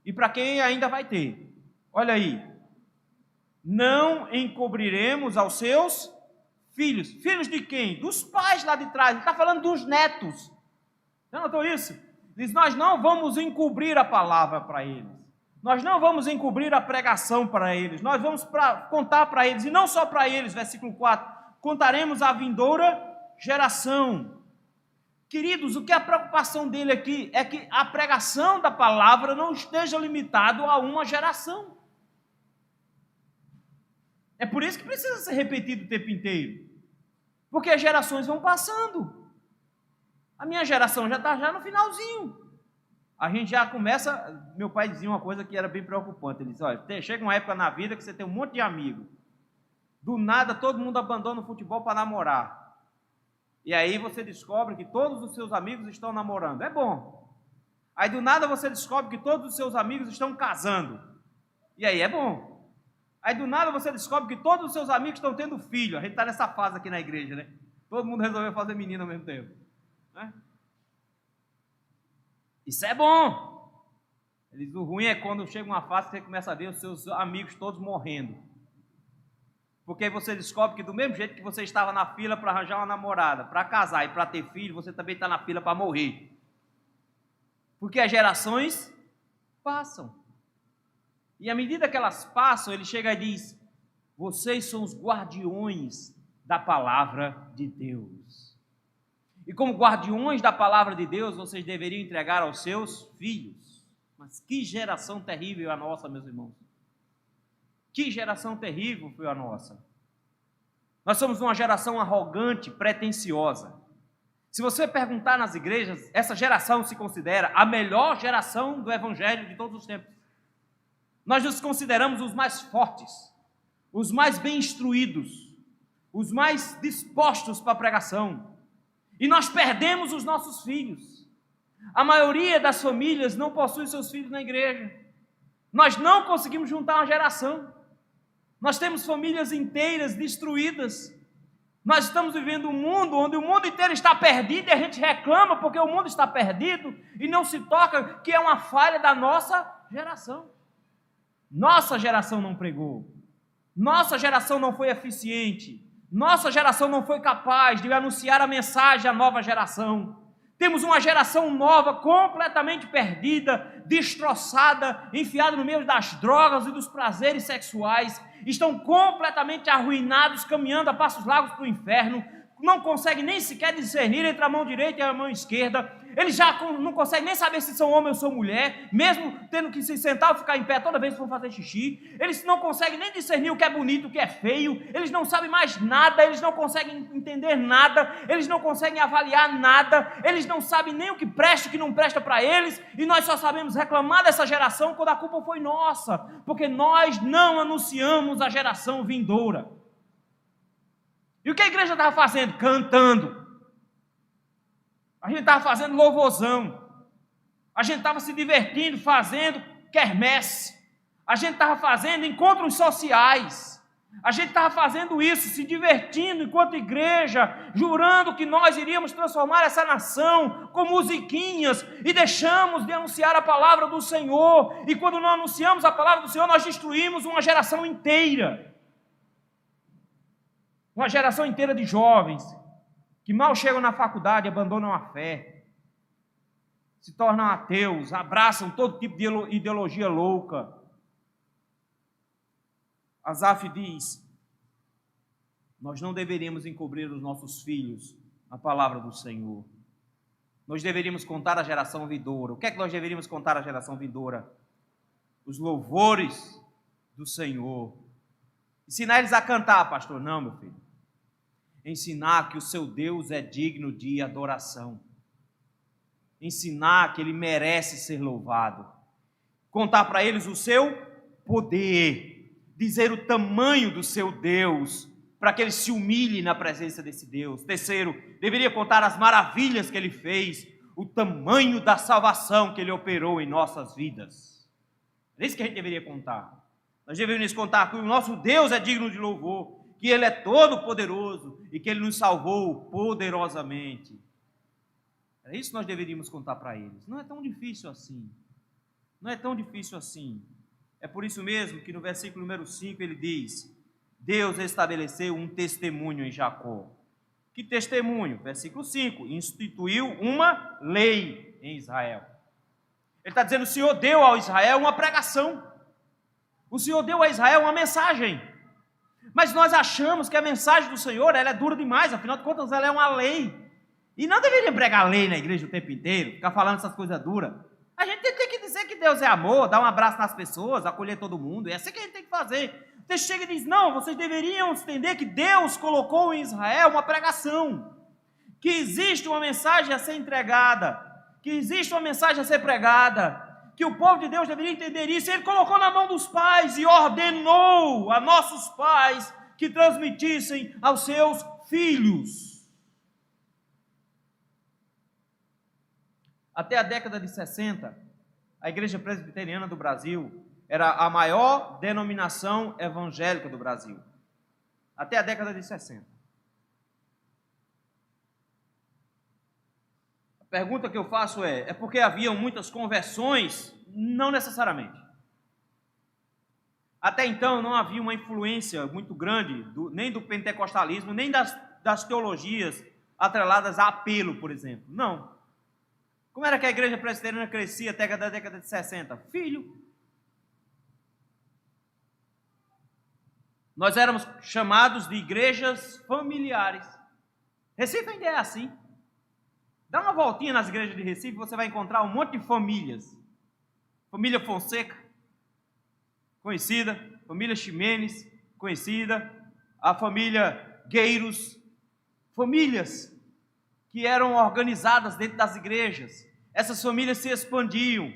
e para quem ainda vai ter. Olha aí. Não encobriremos aos seus filhos. Filhos de quem? Dos pais lá de trás. Ele está falando dos netos. Já notou isso? Diz: nós não vamos encobrir a palavra para eles. Nós não vamos encobrir a pregação para eles. Nós vamos contar para eles. E não só para eles, versículo 4. Contaremos a vindoura geração. Queridos, o que é a preocupação dele aqui é que a pregação da palavra não esteja limitado a uma geração. É por isso que precisa ser repetido o tempo inteiro. Porque as gerações vão passando. A minha geração já está no finalzinho. A gente já começa... Meu pai dizia uma coisa que era bem preocupante. Ele disse: olha, chega uma época na vida que você tem um monte de amigo. Do nada, todo mundo abandona o futebol para namorar. E aí você descobre que todos os seus amigos estão namorando. É bom. Aí do nada você descobre que todos os seus amigos estão casando. E aí é bom. Aí do nada você descobre que todos os seus amigos estão tendo filho. A gente está nessa fase aqui na igreja, né? Todo mundo resolveu fazer menino ao mesmo tempo. Né? Isso é bom. Eles, o ruim é quando chega uma fase que você começa a ver os seus amigos todos morrendo. Porque aí você descobre que do mesmo jeito que você estava na fila para arranjar uma namorada, para casar e para ter filho, você também está na fila para morrer. Porque as gerações passam. E à medida que elas passam, ele chega e diz: vocês são os guardiões da palavra de Deus. E como guardiões da palavra de Deus, vocês deveriam entregar aos seus filhos. Mas que geração terrível é a nossa, meus irmãos. Que geração terrível foi a nossa. Nós somos uma geração arrogante, pretensiosa. Se você perguntar nas igrejas, essa geração se considera a melhor geração do evangelho de todos os tempos. Nós nos consideramos os mais fortes, os mais bem instruídos, os mais dispostos para a pregação. E nós perdemos os nossos filhos. A maioria das famílias não possui seus filhos na igreja. Nós não conseguimos juntar uma geração. Nós temos famílias inteiras destruídas. Nós estamos vivendo um mundo onde o mundo inteiro está perdido e a gente reclama porque o mundo está perdido e não se toca que é uma falha da nossa geração. Nossa geração não pregou. Nossa geração não foi eficiente. Nossa geração não foi capaz de anunciar a mensagem à nova geração. Temos uma geração nova completamente perdida, destroçada, enfiada no meio das drogas e dos prazeres sexuais. Estão completamente arruinados, caminhando a passos largos para o inferno. Não conseguem nem sequer discernir entre a mão direita e a mão esquerda. Eles já não conseguem nem saber se são homem ou são mulher, mesmo tendo que se sentar ou ficar em pé toda vez que vão fazer xixi. Eles não conseguem nem discernir o que é bonito, o que é feio. Eles não sabem mais nada, eles não conseguem entender nada, eles não conseguem avaliar nada, eles não sabem nem o que presta e o que não presta para eles, e nós só sabemos reclamar dessa geração quando a culpa foi nossa, porque nós não anunciamos a geração vindoura. E o que a igreja estava fazendo? Cantando. A gente estava fazendo louvorzão. A gente estava se divertindo, fazendo quermesse. A gente estava fazendo encontros sociais. A gente estava fazendo isso, se divertindo enquanto igreja, jurando que nós iríamos transformar essa nação com musiquinhas e deixamos de anunciar a palavra do Senhor. E quando não anunciamos a palavra do Senhor, nós destruímos uma geração inteira. Uma geração inteira de jovens que mal chegam na faculdade, abandonam a fé, se tornam ateus, abraçam todo tipo de ideologia louca. Asaf diz: nós não deveríamos encobrir os nossos filhos a palavra do Senhor. Nós deveríamos contar a geração vindoura. O que é que nós deveríamos contar à geração vindoura? Os louvores do Senhor. Ensinar eles a cantar, pastor? Não, meu filho. Ensinar que o seu Deus é digno de adoração. Ensinar que Ele merece ser louvado. Contar para eles o seu poder. Dizer o tamanho do seu Deus, para que eles se humilhem na presença desse Deus. Terceiro, deveria contar as maravilhas que Ele fez, o tamanho da salvação que Ele operou em nossas vidas. É isso que a gente deveria contar. Nós deveríamos contar que o nosso Deus é digno de louvor, que Ele é todo poderoso e que Ele nos salvou poderosamente. É isso que nós deveríamos contar para eles. Não é tão difícil assim. Não é tão difícil assim. É por isso mesmo que no versículo número 5 ele diz: Deus estabeleceu um testemunho em Jacó. Que testemunho? Versículo 5: instituiu uma lei em Israel. Ele está dizendo: o Senhor deu ao Israel uma pregação. O Senhor deu a Israel uma mensagem. Mas nós achamos que a mensagem do Senhor ela é dura demais, afinal de contas ela é uma lei. E não deveria pregar lei na igreja o tempo inteiro, ficar falando essas coisas duras. A gente tem que dizer que Deus é amor, dar um abraço nas pessoas, acolher todo mundo. É assim que a gente tem que fazer. O texto chega e diz: não, vocês deveriam entender que Deus colocou em Israel uma pregação. Que existe uma mensagem a ser entregada. Que existe uma mensagem a ser pregada. Que o povo de Deus deveria entender isso. Ele colocou na mão dos pais e ordenou a nossos pais que transmitissem aos seus filhos. Até a década de 60, a Igreja Presbiteriana do Brasil era a maior denominação evangélica do Brasil. Até a década de 60. A pergunta que eu faço é porque haviam muitas conversões? Não necessariamente. Até então não havia uma influência muito grande, nem do pentecostalismo, nem das teologias atreladas a apelo, por exemplo. Não. Como era que a igreja presbiteriana crescia até a década de 60? Filho. Nós éramos chamados de igrejas familiares. Recife ainda é assim. Dá uma voltinha nas igrejas de Recife, você vai encontrar um monte de famílias. Família Fonseca, conhecida. Família Ximenes, conhecida. A família Gueiros. Famílias que eram organizadas dentro das igrejas. Essas famílias se expandiam,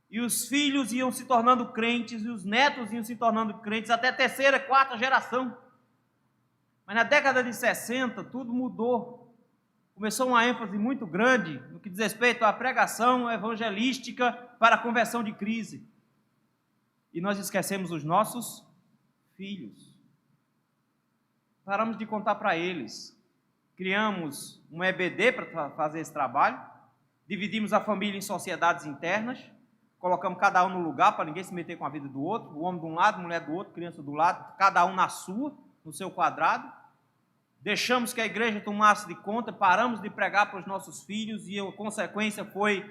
e os filhos iam se tornando crentes, e os netos iam se tornando crentes, até a terceira, quarta geração. Mas na década de 60, tudo mudou. Começou uma ênfase muito grande no que diz respeito à pregação evangelística para a conversão de crise. E nós esquecemos os nossos filhos. Paramos de contar para eles. Criamos um EBD para fazer esse trabalho, dividimos a família em sociedades internas, colocamos cada um no lugar para ninguém se meter com a vida do outro, o homem de um lado, a mulher do outro, criança do lado, cada um na sua, no seu quadrado. Deixamos que a igreja tomasse de conta, paramos de pregar para os nossos filhos e a consequência foi,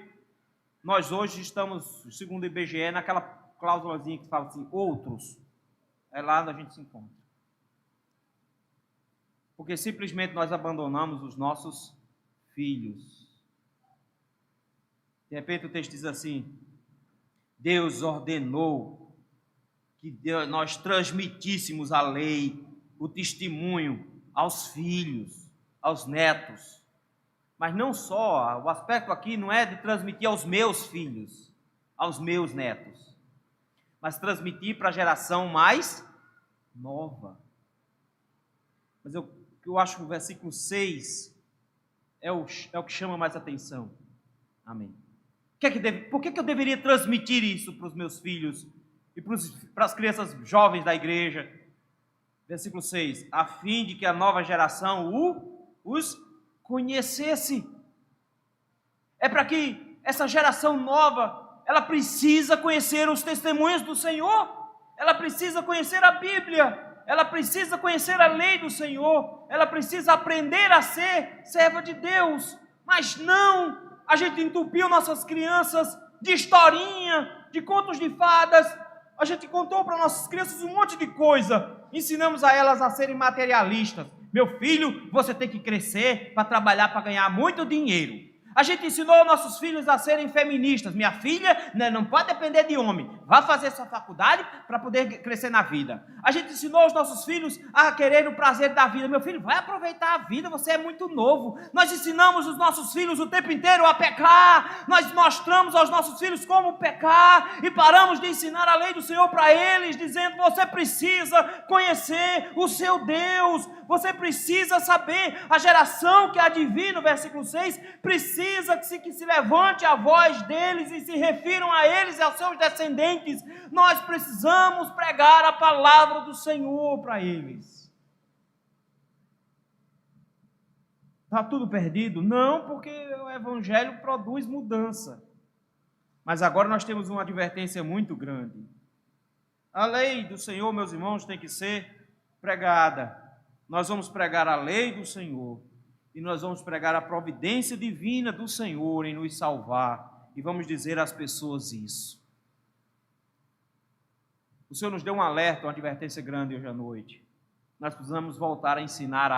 nós hoje estamos, segundo o IBGE, naquela cláusulazinha que fala assim, outros. É lá onde a gente se encontra. Porque simplesmente nós abandonamos os nossos filhos. De repente o texto diz assim: Deus ordenou que nós transmitíssemos a lei, o testemunho aos filhos, aos netos. Mas não só, o aspecto aqui não é de transmitir aos meus filhos, aos meus netos, mas transmitir para a geração mais nova. Mas eu acho que o versículo 6 é o que chama mais atenção. Amém. Por que eu deveria transmitir isso para os meus filhos e para as crianças jovens da igreja? Versículo 6. A fim de que a nova geração os conhecesse. É para que essa geração nova, ela precisa conhecer os testemunhos do Senhor. Ela precisa conhecer a Bíblia. Ela precisa conhecer a lei do Senhor, ela precisa aprender a ser serva de Deus, mas não, a gente entupiu nossas crianças de historinha, de contos de fadas, a gente contou para nossas crianças um monte de coisa, ensinamos a elas a serem materialistas. Meu filho, você tem que crescer para trabalhar para ganhar muito dinheiro. A gente ensinou nossos filhos a serem feministas. Minha filha não pode depender de homem. Vá fazer sua faculdade para poder crescer na vida. A gente ensinou os nossos filhos a querer o prazer da vida. Meu filho, vai aproveitar a vida, você é muito novo. Nós ensinamos os nossos filhos o tempo inteiro a pecar. Nós mostramos aos nossos filhos como pecar e paramos de ensinar a lei do Senhor para eles, dizendo: você precisa conhecer o seu Deus. Você precisa saber. A geração que adivinha no versículo 6 precisa que se levante a voz deles e se refiram a eles e aos seus descendentes. Nós precisamos pregar a palavra do Senhor para eles. Está tudo perdido? Não, porque o Evangelho produz mudança. Mas agora nós temos uma advertência muito grande. A lei do Senhor, meus irmãos, tem que ser pregada. Nós vamos pregar a lei do Senhor e nós vamos pregar a providência divina do Senhor em nos salvar e vamos dizer às pessoas isso. O Senhor nos deu um alerta, uma advertência grande hoje à noite. Nós precisamos voltar a ensinar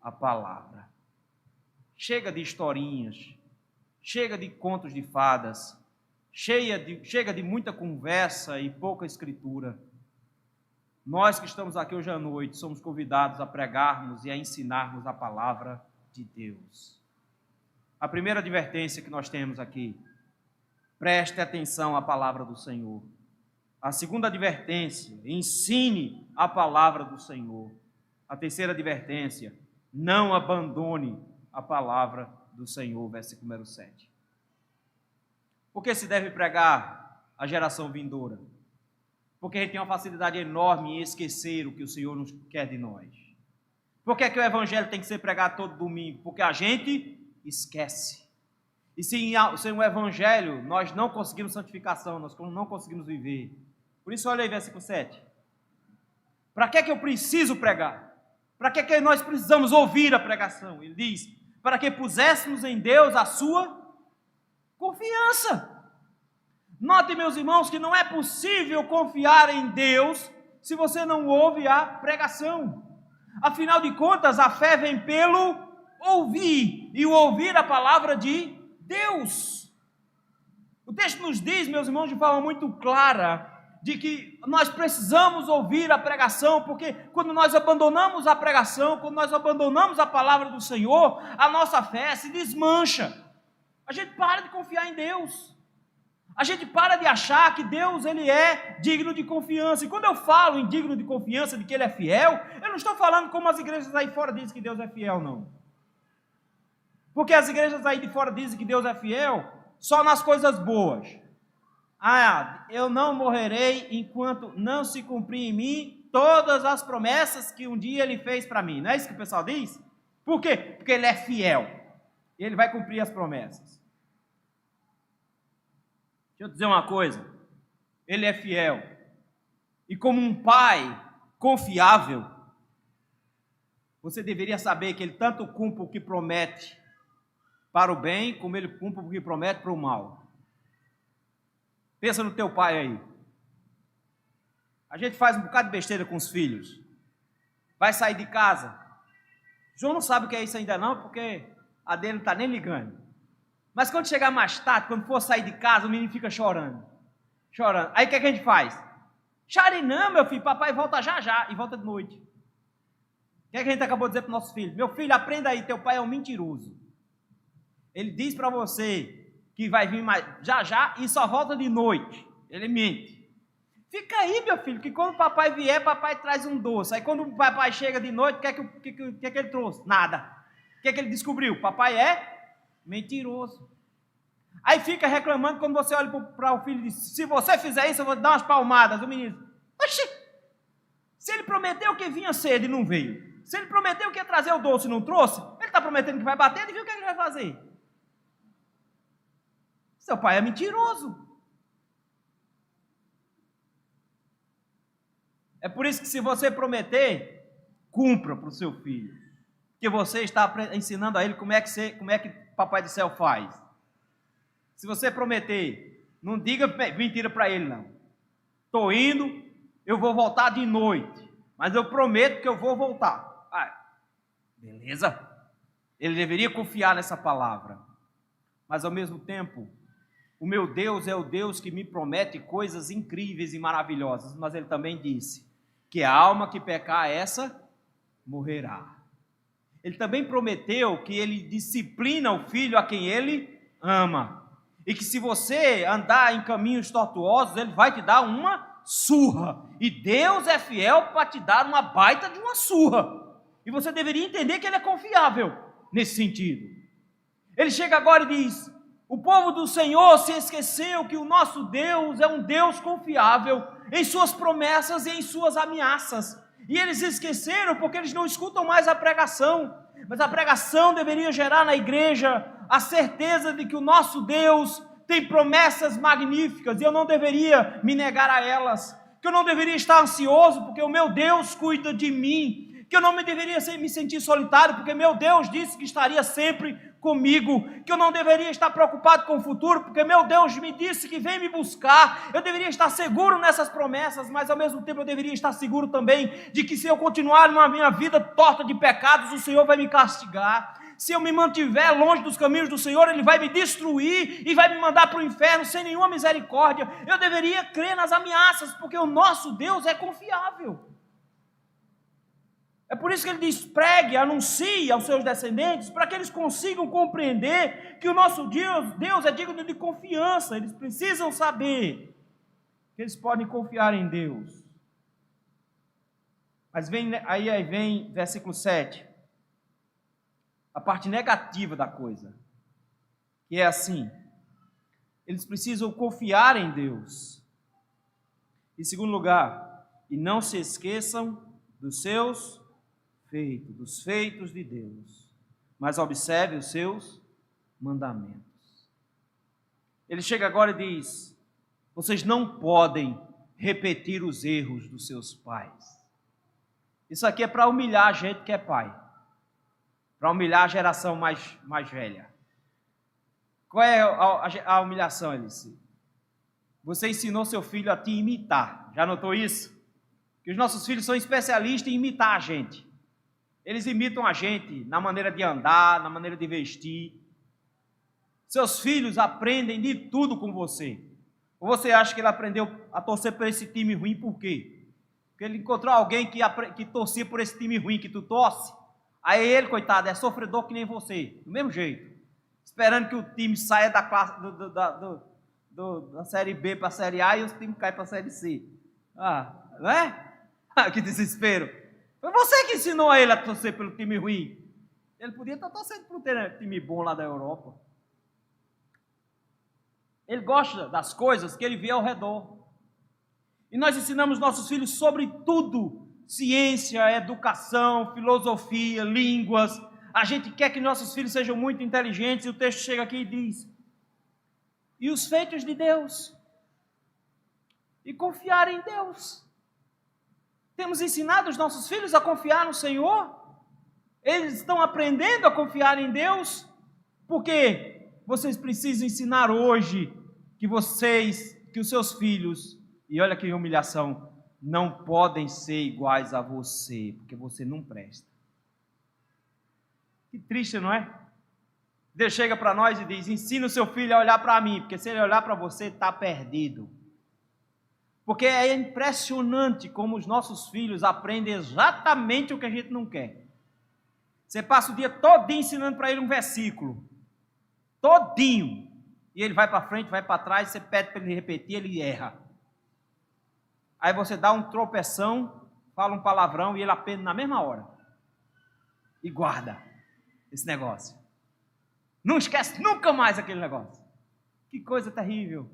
a palavra. Chega de historinhas, chega de contos de fadas, chega de muita conversa e pouca escritura. Nós que estamos aqui hoje à noite somos convidados a pregarmos e a ensinarmos a palavra de Deus. A primeira advertência que nós temos aqui, preste atenção à palavra do Senhor. A segunda advertência, ensine a palavra do Senhor. A terceira advertência, não abandone a palavra do Senhor, versículo número 7. Por que se deve pregar à geração vindoura? Porque a gente tem uma facilidade enorme em esquecer o que o Senhor nos quer de nós. Por que é que o Evangelho tem que ser pregado todo domingo? Porque a gente esquece. E sem o Evangelho, nós não conseguimos santificação, nós não conseguimos viver. Por isso, olha aí, versículo 7. Para que é que eu preciso pregar? Para que é que nós precisamos ouvir a pregação? Ele diz, para que puséssemos em Deus a sua confiança. Note, meus irmãos, que não é possível confiar em Deus se você não ouve a pregação. Afinal de contas, a fé vem pelo ouvir, e o ouvir a palavra de Deus. O texto nos diz, meus irmãos, de forma muito clara, de que nós precisamos ouvir a pregação, porque quando nós abandonamos a pregação, quando nós abandonamos a palavra do Senhor, a nossa fé se desmancha. A gente para de confiar em Deus. A gente para de achar que Deus ele é digno de confiança. E quando eu falo em digno de confiança, de que Ele é fiel, eu não estou falando como as igrejas aí fora dizem que Deus é fiel, não. Porque as igrejas aí de fora dizem que Deus é fiel só nas coisas boas. Eu não morrerei enquanto não se cumprir em mim todas as promessas que um dia Ele fez para mim. Não é isso que o pessoal diz? Por quê? Porque Ele é fiel. Ele vai cumprir as promessas. Deixa eu dizer uma coisa, Ele é fiel, e como um pai confiável, você deveria saber que Ele tanto cumpre o que promete para o bem, como Ele cumpre o que promete para o mal. Pensa no teu pai aí, a gente faz um bocado de besteira com os filhos, vai sair de casa, João não sabe o que é isso ainda não, porque a dele não está nem ligando. Mas quando chegar mais tarde, quando for sair de casa, o menino fica chorando. Aí o que é que a gente faz? Chore não, meu filho, papai volta já já, e volta de noite. O que é que a gente acabou de dizer para o nosso filho? Meu filho, aprenda aí, teu pai é um mentiroso. Ele diz para você que vai vir mais já já e só volta de noite. Ele mente. Fica aí, meu filho, que quando o papai vier, papai traz um doce. Aí quando o papai chega de noite, o que é que ele trouxe? Nada. O que é que ele descobriu? Papai é mentiroso. Aí fica reclamando quando você olha para o filho e diz, se você fizer isso, eu vou te dar umas palmadas. O menino diz, oxi, se ele prometeu que vinha cedo e não veio, se ele prometeu que ia trazer o doce e não trouxe, ele está prometendo que vai bater, e viu o que ele vai fazer? Seu pai é mentiroso. É por isso que se você prometer, cumpra para o seu filho. Porque você está ensinando a ele como é que Papai do Céu faz. Se você prometer, não diga mentira para ele não. Estou indo, eu vou voltar de noite, mas eu prometo que eu vou voltar. Beleza? Ele deveria confiar nessa palavra. Mas ao mesmo tempo, o meu Deus é o Deus que me promete coisas incríveis e maravilhosas. Mas Ele também disse que a alma que pecar, essa morrerá. Ele também prometeu que Ele disciplina o filho a quem Ele ama. E que se você andar em caminhos tortuosos, Ele vai te dar uma surra. E Deus é fiel para te dar uma baita de uma surra. E você deveria entender que Ele é confiável nesse sentido. Ele chega agora e diz, o povo do Senhor se esqueceu que o nosso Deus é um Deus confiável em suas promessas e em suas ameaças. E eles esqueceram porque eles não escutam mais a pregação. mas a pregação deveria gerar na igreja a certeza de que o nosso Deus tem promessas magníficas e eu não deveria me negar a elas, que eu não deveria estar ansioso porque o meu Deus cuida de mim, que eu não deveria me sentir solitário porque meu Deus disse que estaria sempre comigo, que eu não deveria estar preocupado com o futuro porque meu Deus me disse que vem me buscar. Eu deveria estar seguro nessas promessas, mas ao mesmo tempo eu deveria estar seguro também de que se eu continuar na minha vida torta de pecados, o Senhor vai me castigar. Se eu me mantiver longe dos caminhos do Senhor, Ele vai me destruir e vai me mandar para o inferno sem nenhuma misericórdia. Eu deveria crer nas ameaças, porque o nosso Deus é confiável. É por isso que Ele diz, pregue, anuncie aos seus descendentes, para que eles consigam compreender que o nosso Deus é digno de confiança. Eles precisam saber que eles podem confiar em Deus. Mas aí vem versículo 7. A parte negativa da coisa, que é assim, eles precisam confiar em Deus. Em segundo lugar, e não se esqueçam dos seus feitos, dos feitos de Deus, mas observe os seus mandamentos. Ele chega agora e diz, vocês não podem repetir os erros dos seus pais. Isso aqui é para humilhar a gente que é pai. Para humilhar a geração mais velha. Qual é a humilhação, Elice? Você ensinou seu filho a te imitar. Já notou isso? Que os nossos filhos são especialistas em imitar a gente. Eles imitam a gente na maneira de andar, na maneira de vestir. Seus filhos aprendem de tudo com você. Ou você acha que ele aprendeu a torcer por esse time ruim por quê? Porque ele encontrou alguém que torcia por esse time ruim que tu torce. Aí ele, coitado, é sofredor que nem você, do mesmo jeito, esperando que o time saia da classe da Série B para a Série A e os times caem para a Série C. Não é? Que desespero. Foi você que ensinou a ele a torcer pelo time ruim. Ele podia estar torcendo por um time bom lá da Europa. Ele gosta das coisas que ele vê ao redor. E nós ensinamos nossos filhos sobre tudo. Ciência, educação, filosofia, línguas. A gente quer que nossos filhos sejam muito inteligentes e o texto chega aqui e diz, e os feitos de Deus? E confiar em Deus. Temos ensinado os nossos filhos a confiar no Senhor? Eles estão aprendendo a confiar em Deus? Porque vocês precisam ensinar hoje que os seus filhos, e olha que humilhação, não podem ser iguais a você, porque você não presta. Que triste, não é? Deus chega para nós e diz, ensina o seu filho a olhar para mim, porque se ele olhar para você, está perdido. Porque é impressionante como os nossos filhos aprendem exatamente o que a gente não quer. Você passa o dia todinho ensinando para ele um versículo, todinho, e ele vai para frente, vai para trás, você pede para ele repetir, ele erra. Aí você dá um tropeção, fala um palavrão e ele aprende na mesma hora. E guarda esse negócio. Não esquece nunca mais aquele negócio. Que coisa terrível.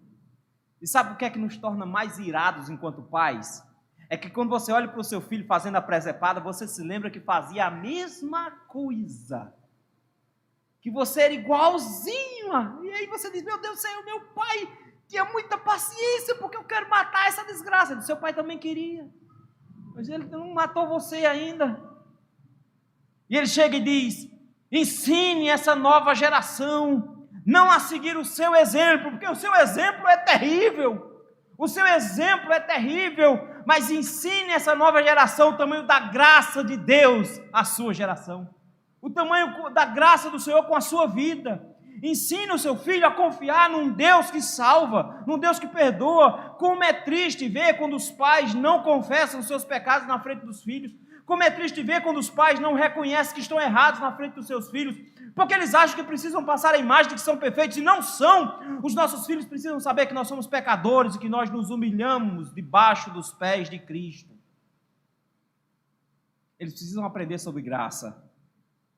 E sabe o que é que nos torna mais irados enquanto pais? É que quando você olha para o seu filho fazendo a presepada, você se lembra que fazia a mesma coisa. Que você era igualzinho. E aí você diz, meu Deus do céu, meu pai tinha muita paciência, porque eu quero matar essa desgraça. Seu pai também queria, mas ele não matou você ainda. E ele chega e diz, ensine essa nova geração, não a seguir o seu exemplo, porque o seu exemplo é terrível. O seu exemplo é terrível, mas ensine essa nova geração o tamanho da graça de Deus à sua geração. O tamanho da graça do Senhor com a sua vida. Ensine o seu filho a confiar num Deus que salva, num Deus que perdoa. Como é triste ver quando os pais não confessam seus pecados na frente dos filhos. Como é triste ver quando os pais não reconhecem que estão errados na frente dos seus filhos, porque eles acham que precisam passar a imagem de que são perfeitos, e não são. Os nossos filhos precisam saber que nós somos pecadores e que nós nos humilhamos debaixo dos pés de Cristo. Eles precisam aprender sobre graça.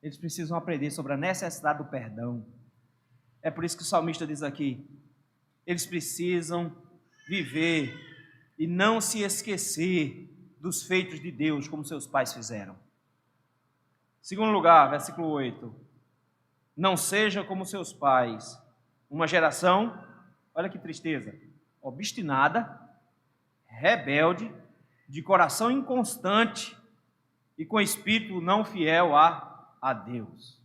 Eles precisam aprender sobre a necessidade do perdão. É por isso que o salmista diz aqui, eles precisam viver e não se esquecer dos feitos de Deus, como seus pais fizeram. Segundo lugar, versículo 8. Não seja como seus pais, uma geração, olha que tristeza, obstinada, rebelde, de coração inconstante e com espírito não fiel a Deus.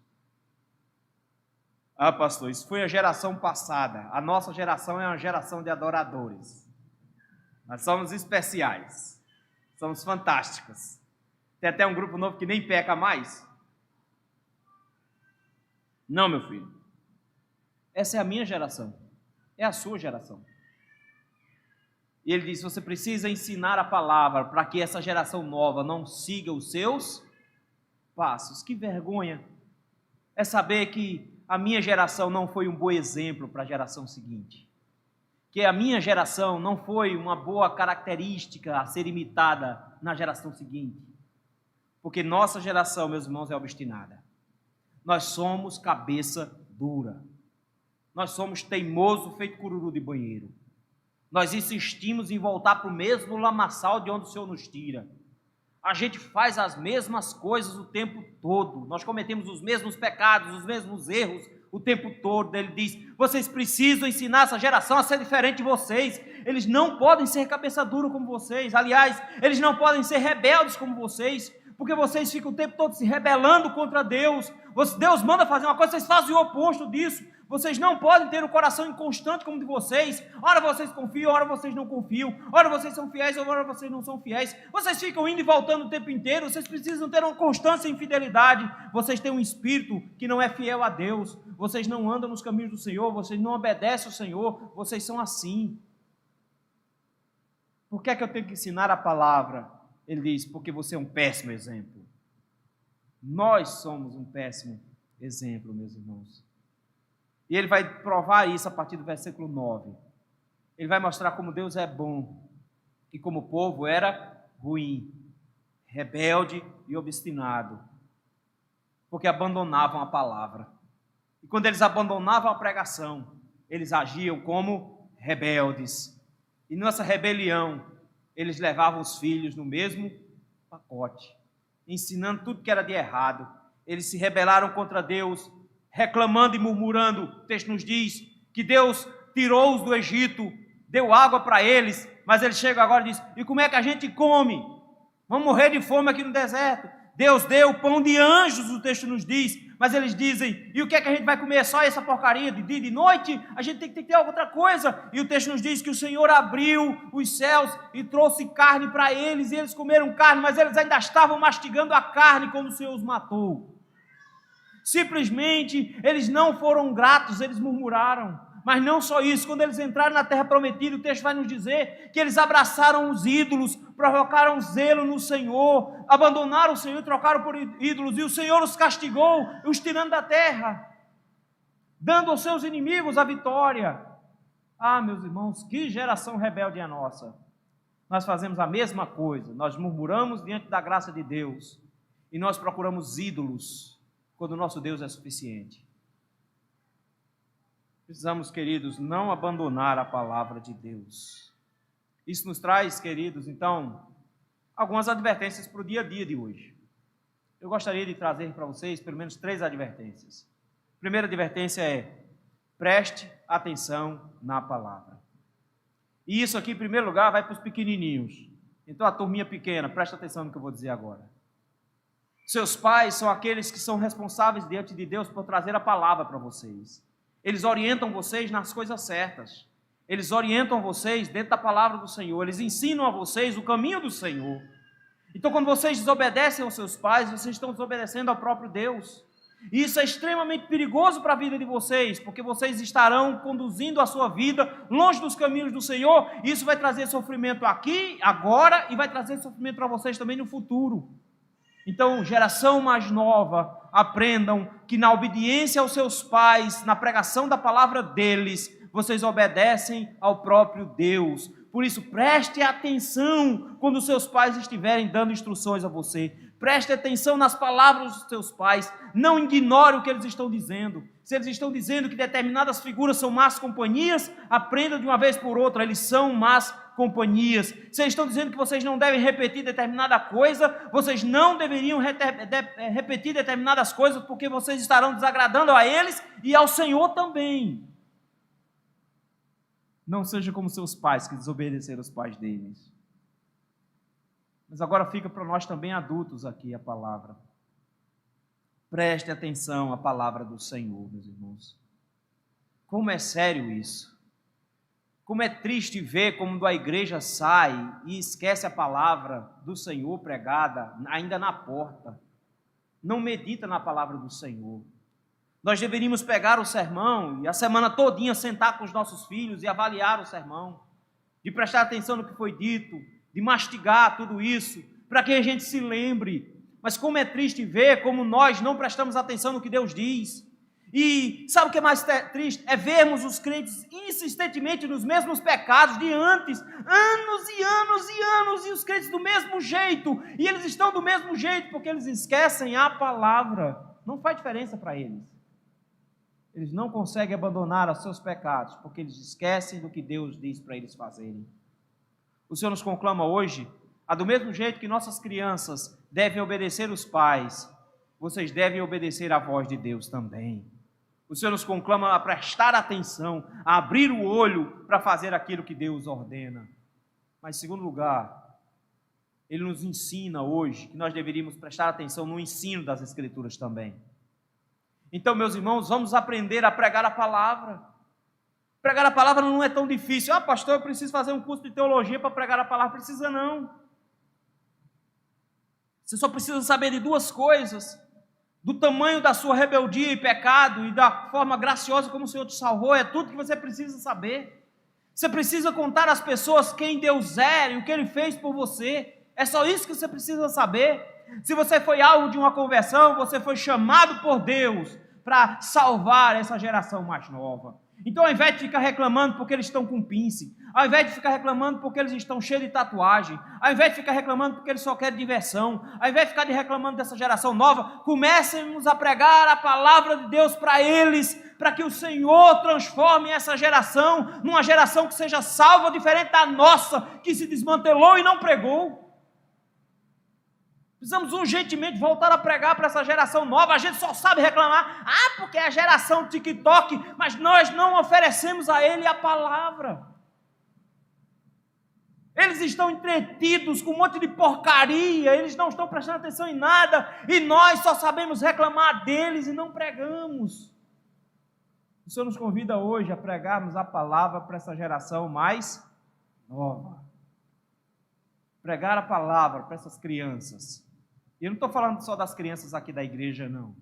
Ah, pastor, isso foi a geração passada. A nossa geração é uma geração de adoradores. Nós somos especiais. Somos fantásticos. Tem até um grupo novo que nem peca mais. Não, meu filho. Essa é a minha geração. É a sua geração. E ele diz, você precisa ensinar a palavra para que essa geração nova não siga os seus passos. Que vergonha é saber que a minha geração não foi um bom exemplo para a geração seguinte. Que a minha geração não foi uma boa característica a ser imitada na geração seguinte. Porque nossa geração, meus irmãos, é obstinada. Nós somos cabeça dura. Nós somos teimoso feito cururu de banheiro. Nós insistimos em voltar para o mesmo lamaçal de onde o Senhor nos tira. A gente faz as mesmas coisas o tempo todo. Nós cometemos os mesmos pecados, os mesmos erros o tempo todo. Ele diz, vocês precisam ensinar essa geração a ser diferente de vocês. Eles não podem ser cabeça dura como vocês. Aliás, eles não podem ser rebeldes como vocês, porque vocês ficam o tempo todo se rebelando contra Deus. Deus manda fazer uma coisa, vocês fazem o oposto disso. Vocês não podem ter um coração inconstante como o de vocês. Ora vocês confiam, ora vocês não confiam. Ora vocês são fiéis, ora vocês não são fiéis. Vocês ficam indo e voltando o tempo inteiro. Vocês precisam ter uma constância em fidelidade. Vocês têm um espírito que não é fiel a Deus. Vocês não andam nos caminhos do Senhor. Vocês não obedecem ao Senhor. Vocês são assim. Por que é que eu tenho que ensinar a palavra? Ele diz, porque você é um péssimo exemplo. Nós somos um péssimo exemplo, meus irmãos. E ele vai provar isso a partir do versículo 9. Ele vai mostrar como Deus é bom e como o povo era ruim, rebelde e obstinado, porque abandonavam a palavra. E quando eles abandonavam a pregação, eles agiam como rebeldes. E nessa rebelião, eles levavam os filhos no mesmo pacote, ensinando tudo que era de errado. Eles se rebelaram contra Deus, reclamando e murmurando. O texto nos diz que Deus tirou-os do Egito, deu água para eles, mas eles chegam agora e dizem, e como é que a gente come? Vamos morrer de fome aqui no deserto. Deus deu pão de anjos, o texto nos diz, mas eles dizem, e o que é que a gente vai comer? Só essa porcaria de dia e de noite? A gente tem que ter outra coisa. E o texto nos diz que o Senhor abriu os céus e trouxe carne para eles, e eles comeram carne, mas eles ainda estavam mastigando a carne quando o Senhor os matou. Simplesmente, eles não foram gratos, eles murmuraram. Mas não só isso, quando eles entraram na terra prometida, o texto vai nos dizer que eles abraçaram os ídolos, provocaram zelo no Senhor, abandonaram o Senhor e trocaram por ídolos, e o Senhor os castigou, os tirando da terra, dando aos seus inimigos a vitória. Ah, meus irmãos, que geração rebelde é a nossa. Nós fazemos a mesma coisa, nós murmuramos diante da graça de Deus, e nós procuramos ídolos, quando o nosso Deus é suficiente. Precisamos, queridos, não abandonar a palavra de Deus. Isso nos traz, queridos, então, algumas advertências para o dia a dia de hoje. Eu gostaria de trazer para vocês pelo menos 3 advertências. A primeira advertência é, preste atenção na palavra. E isso aqui, em primeiro lugar, vai para os pequenininhos. Então, a turminha pequena, preste atenção no que eu vou dizer agora. Seus pais são aqueles que são responsáveis diante de Deus por trazer a palavra para vocês. Eles orientam vocês nas coisas certas. Eles orientam vocês dentro da palavra do Senhor. Eles ensinam a vocês o caminho do Senhor. Então, quando vocês desobedecem aos seus pais, vocês estão desobedecendo ao próprio Deus. E isso é extremamente perigoso para a vida de vocês, porque vocês estarão conduzindo a sua vida longe dos caminhos do Senhor. E isso vai trazer sofrimento aqui, agora, e vai trazer sofrimento para vocês também no futuro. Então, geração mais nova, aprendam que na obediência aos seus pais, na pregação da palavra deles, vocês obedecem ao próprio Deus. Por isso, preste atenção quando seus pais estiverem dando instruções a você. Preste atenção nas palavras dos seus pais. Não ignore o que eles estão dizendo. Se eles estão dizendo que determinadas figuras são más companhias, aprenda de uma vez por outra, eles são más companhias. Se eles estão dizendo que vocês não devem repetir determinada coisa, vocês não deveriam repetir determinadas coisas, porque vocês estarão desagradando a eles e ao Senhor também. Não seja como seus pais, que desobedeceram os pais deles. Mas agora fica para nós também adultos aqui a palavra. Preste atenção à palavra do Senhor, meus irmãos. Como é sério isso? Como é triste ver como a igreja sai e esquece a palavra do Senhor pregada ainda na porta. Não medita na palavra do Senhor. Nós deveríamos pegar o sermão e a semana todinha sentar com os nossos filhos e avaliar o sermão, de prestar atenção no que foi dito, de mastigar tudo isso, para que a gente se lembre. Mas como é triste ver como nós não prestamos atenção no que Deus diz. E sabe o que é mais triste? É vermos os crentes insistentemente nos mesmos pecados de antes, anos e anos e anos, e os crentes do mesmo jeito, e eles estão do mesmo jeito, porque eles esquecem a palavra. Não faz diferença para eles. Eles não conseguem abandonar os seus pecados, porque eles esquecem do que Deus diz para eles fazerem. O Senhor nos conclama hoje, do mesmo jeito que nossas crianças devem obedecer os pais, vocês devem obedecer à voz de Deus também. O Senhor nos conclama a prestar atenção, a abrir o olho para fazer aquilo que Deus ordena. Mas, em segundo lugar, Ele nos ensina hoje que nós deveríamos prestar atenção no ensino das Escrituras também. Então, meus irmãos, vamos aprender a pregar a palavra. Pregar a palavra não é tão difícil. Ah, pastor, eu preciso fazer um curso de teologia para pregar a palavra. Precisa não. Você só precisa saber de duas coisas: do tamanho da sua rebeldia e pecado e da forma graciosa como o Senhor te salvou. É tudo que você precisa saber. Você precisa contar às pessoas quem Deus é e o que Ele fez por você. É só isso que você precisa saber. Se você foi alvo de uma conversão, você foi chamado por Deus para salvar essa geração mais nova. Então, ao invés de ficar reclamando porque eles estão com pince, ao invés de ficar reclamando porque eles estão cheios de tatuagem, ao invés de ficar reclamando porque eles só querem diversão, ao invés de ficar reclamando dessa geração nova, comecemos a pregar a palavra de Deus para eles, para que o Senhor transforme essa geração numa geração que seja salva, diferente da nossa, que se desmantelou e não pregou. Precisamos urgentemente voltar a pregar para essa geração nova. A gente só sabe reclamar, porque é a geração TikTok, mas nós não oferecemos a ele a palavra. Eles estão entretidos com um monte de porcaria, eles não estão prestando atenção em nada, e nós só sabemos reclamar deles e não pregamos. O Senhor nos convida hoje a pregarmos a palavra para essa geração mais nova. Pregar a palavra para essas crianças. E eu não estou falando só das crianças aqui da igreja, não.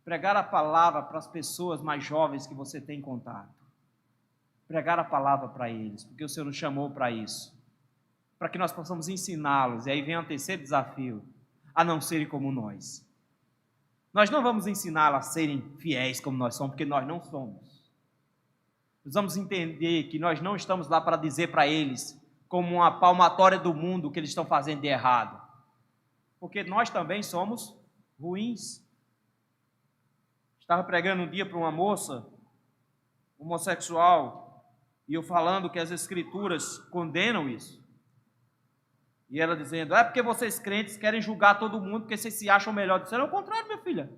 Pregar a palavra para as pessoas mais jovens que você tem contato. Pregar a palavra para eles, porque o Senhor nos chamou para isso. Para que nós possamos ensiná-los. E aí vem o terceiro desafio, a não serem como nós. Nós não vamos ensiná-los a serem fiéis como nós somos, porque nós não somos. Nós vamos entender que nós não estamos lá para dizer para eles, como uma palmatória do mundo, o que eles estão fazendo de errado. Porque nós também somos ruins. Estava pregando um dia para uma moça homossexual, e eu falando que as Escrituras condenam isso. E ela dizendo, porque vocês crentes querem julgar todo mundo, porque vocês se acham melhor. Eu disse, não, é o contrário, minha filha.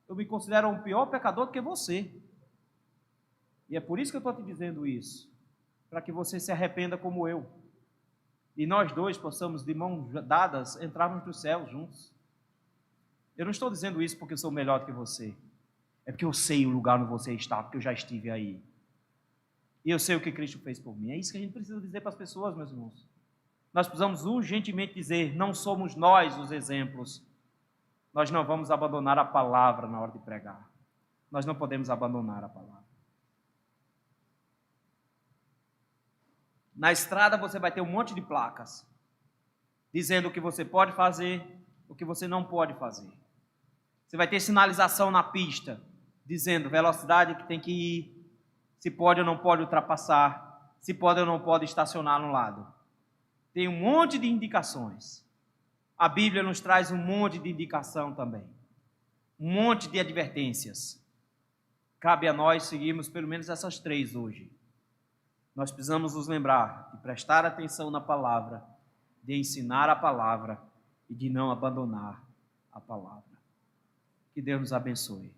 Eu me considero um pior pecador do que você. E é por isso que eu estou te dizendo isso. Para que você se arrependa como eu. E nós dois possamos, de mãos dadas, entrarmos no céu juntos. Eu não estou dizendo isso porque eu sou melhor do que você. É porque eu sei o lugar onde você está, porque eu já estive aí. E eu sei o que Cristo fez por mim. É isso que a gente precisa dizer para as pessoas, meus irmãos. Nós precisamos urgentemente dizer, não somos nós os exemplos. Nós não vamos abandonar a palavra na hora de pregar. Nós não podemos abandonar a palavra. Na estrada você vai ter um monte de placas, dizendo o que você pode fazer, o que você não pode fazer. Você vai ter sinalização na pista, dizendo velocidade que tem que ir, se pode ou não pode ultrapassar, se pode ou não pode estacionar no lado. Tem um monte de indicações. A Bíblia nos traz um monte de indicação também. um monte de advertências. Cabe a nós seguirmos pelo menos essas 3 hoje. Nós precisamos nos lembrar de prestar atenção na palavra, de ensinar a palavra e de não abandonar a palavra. Que Deus nos abençoe.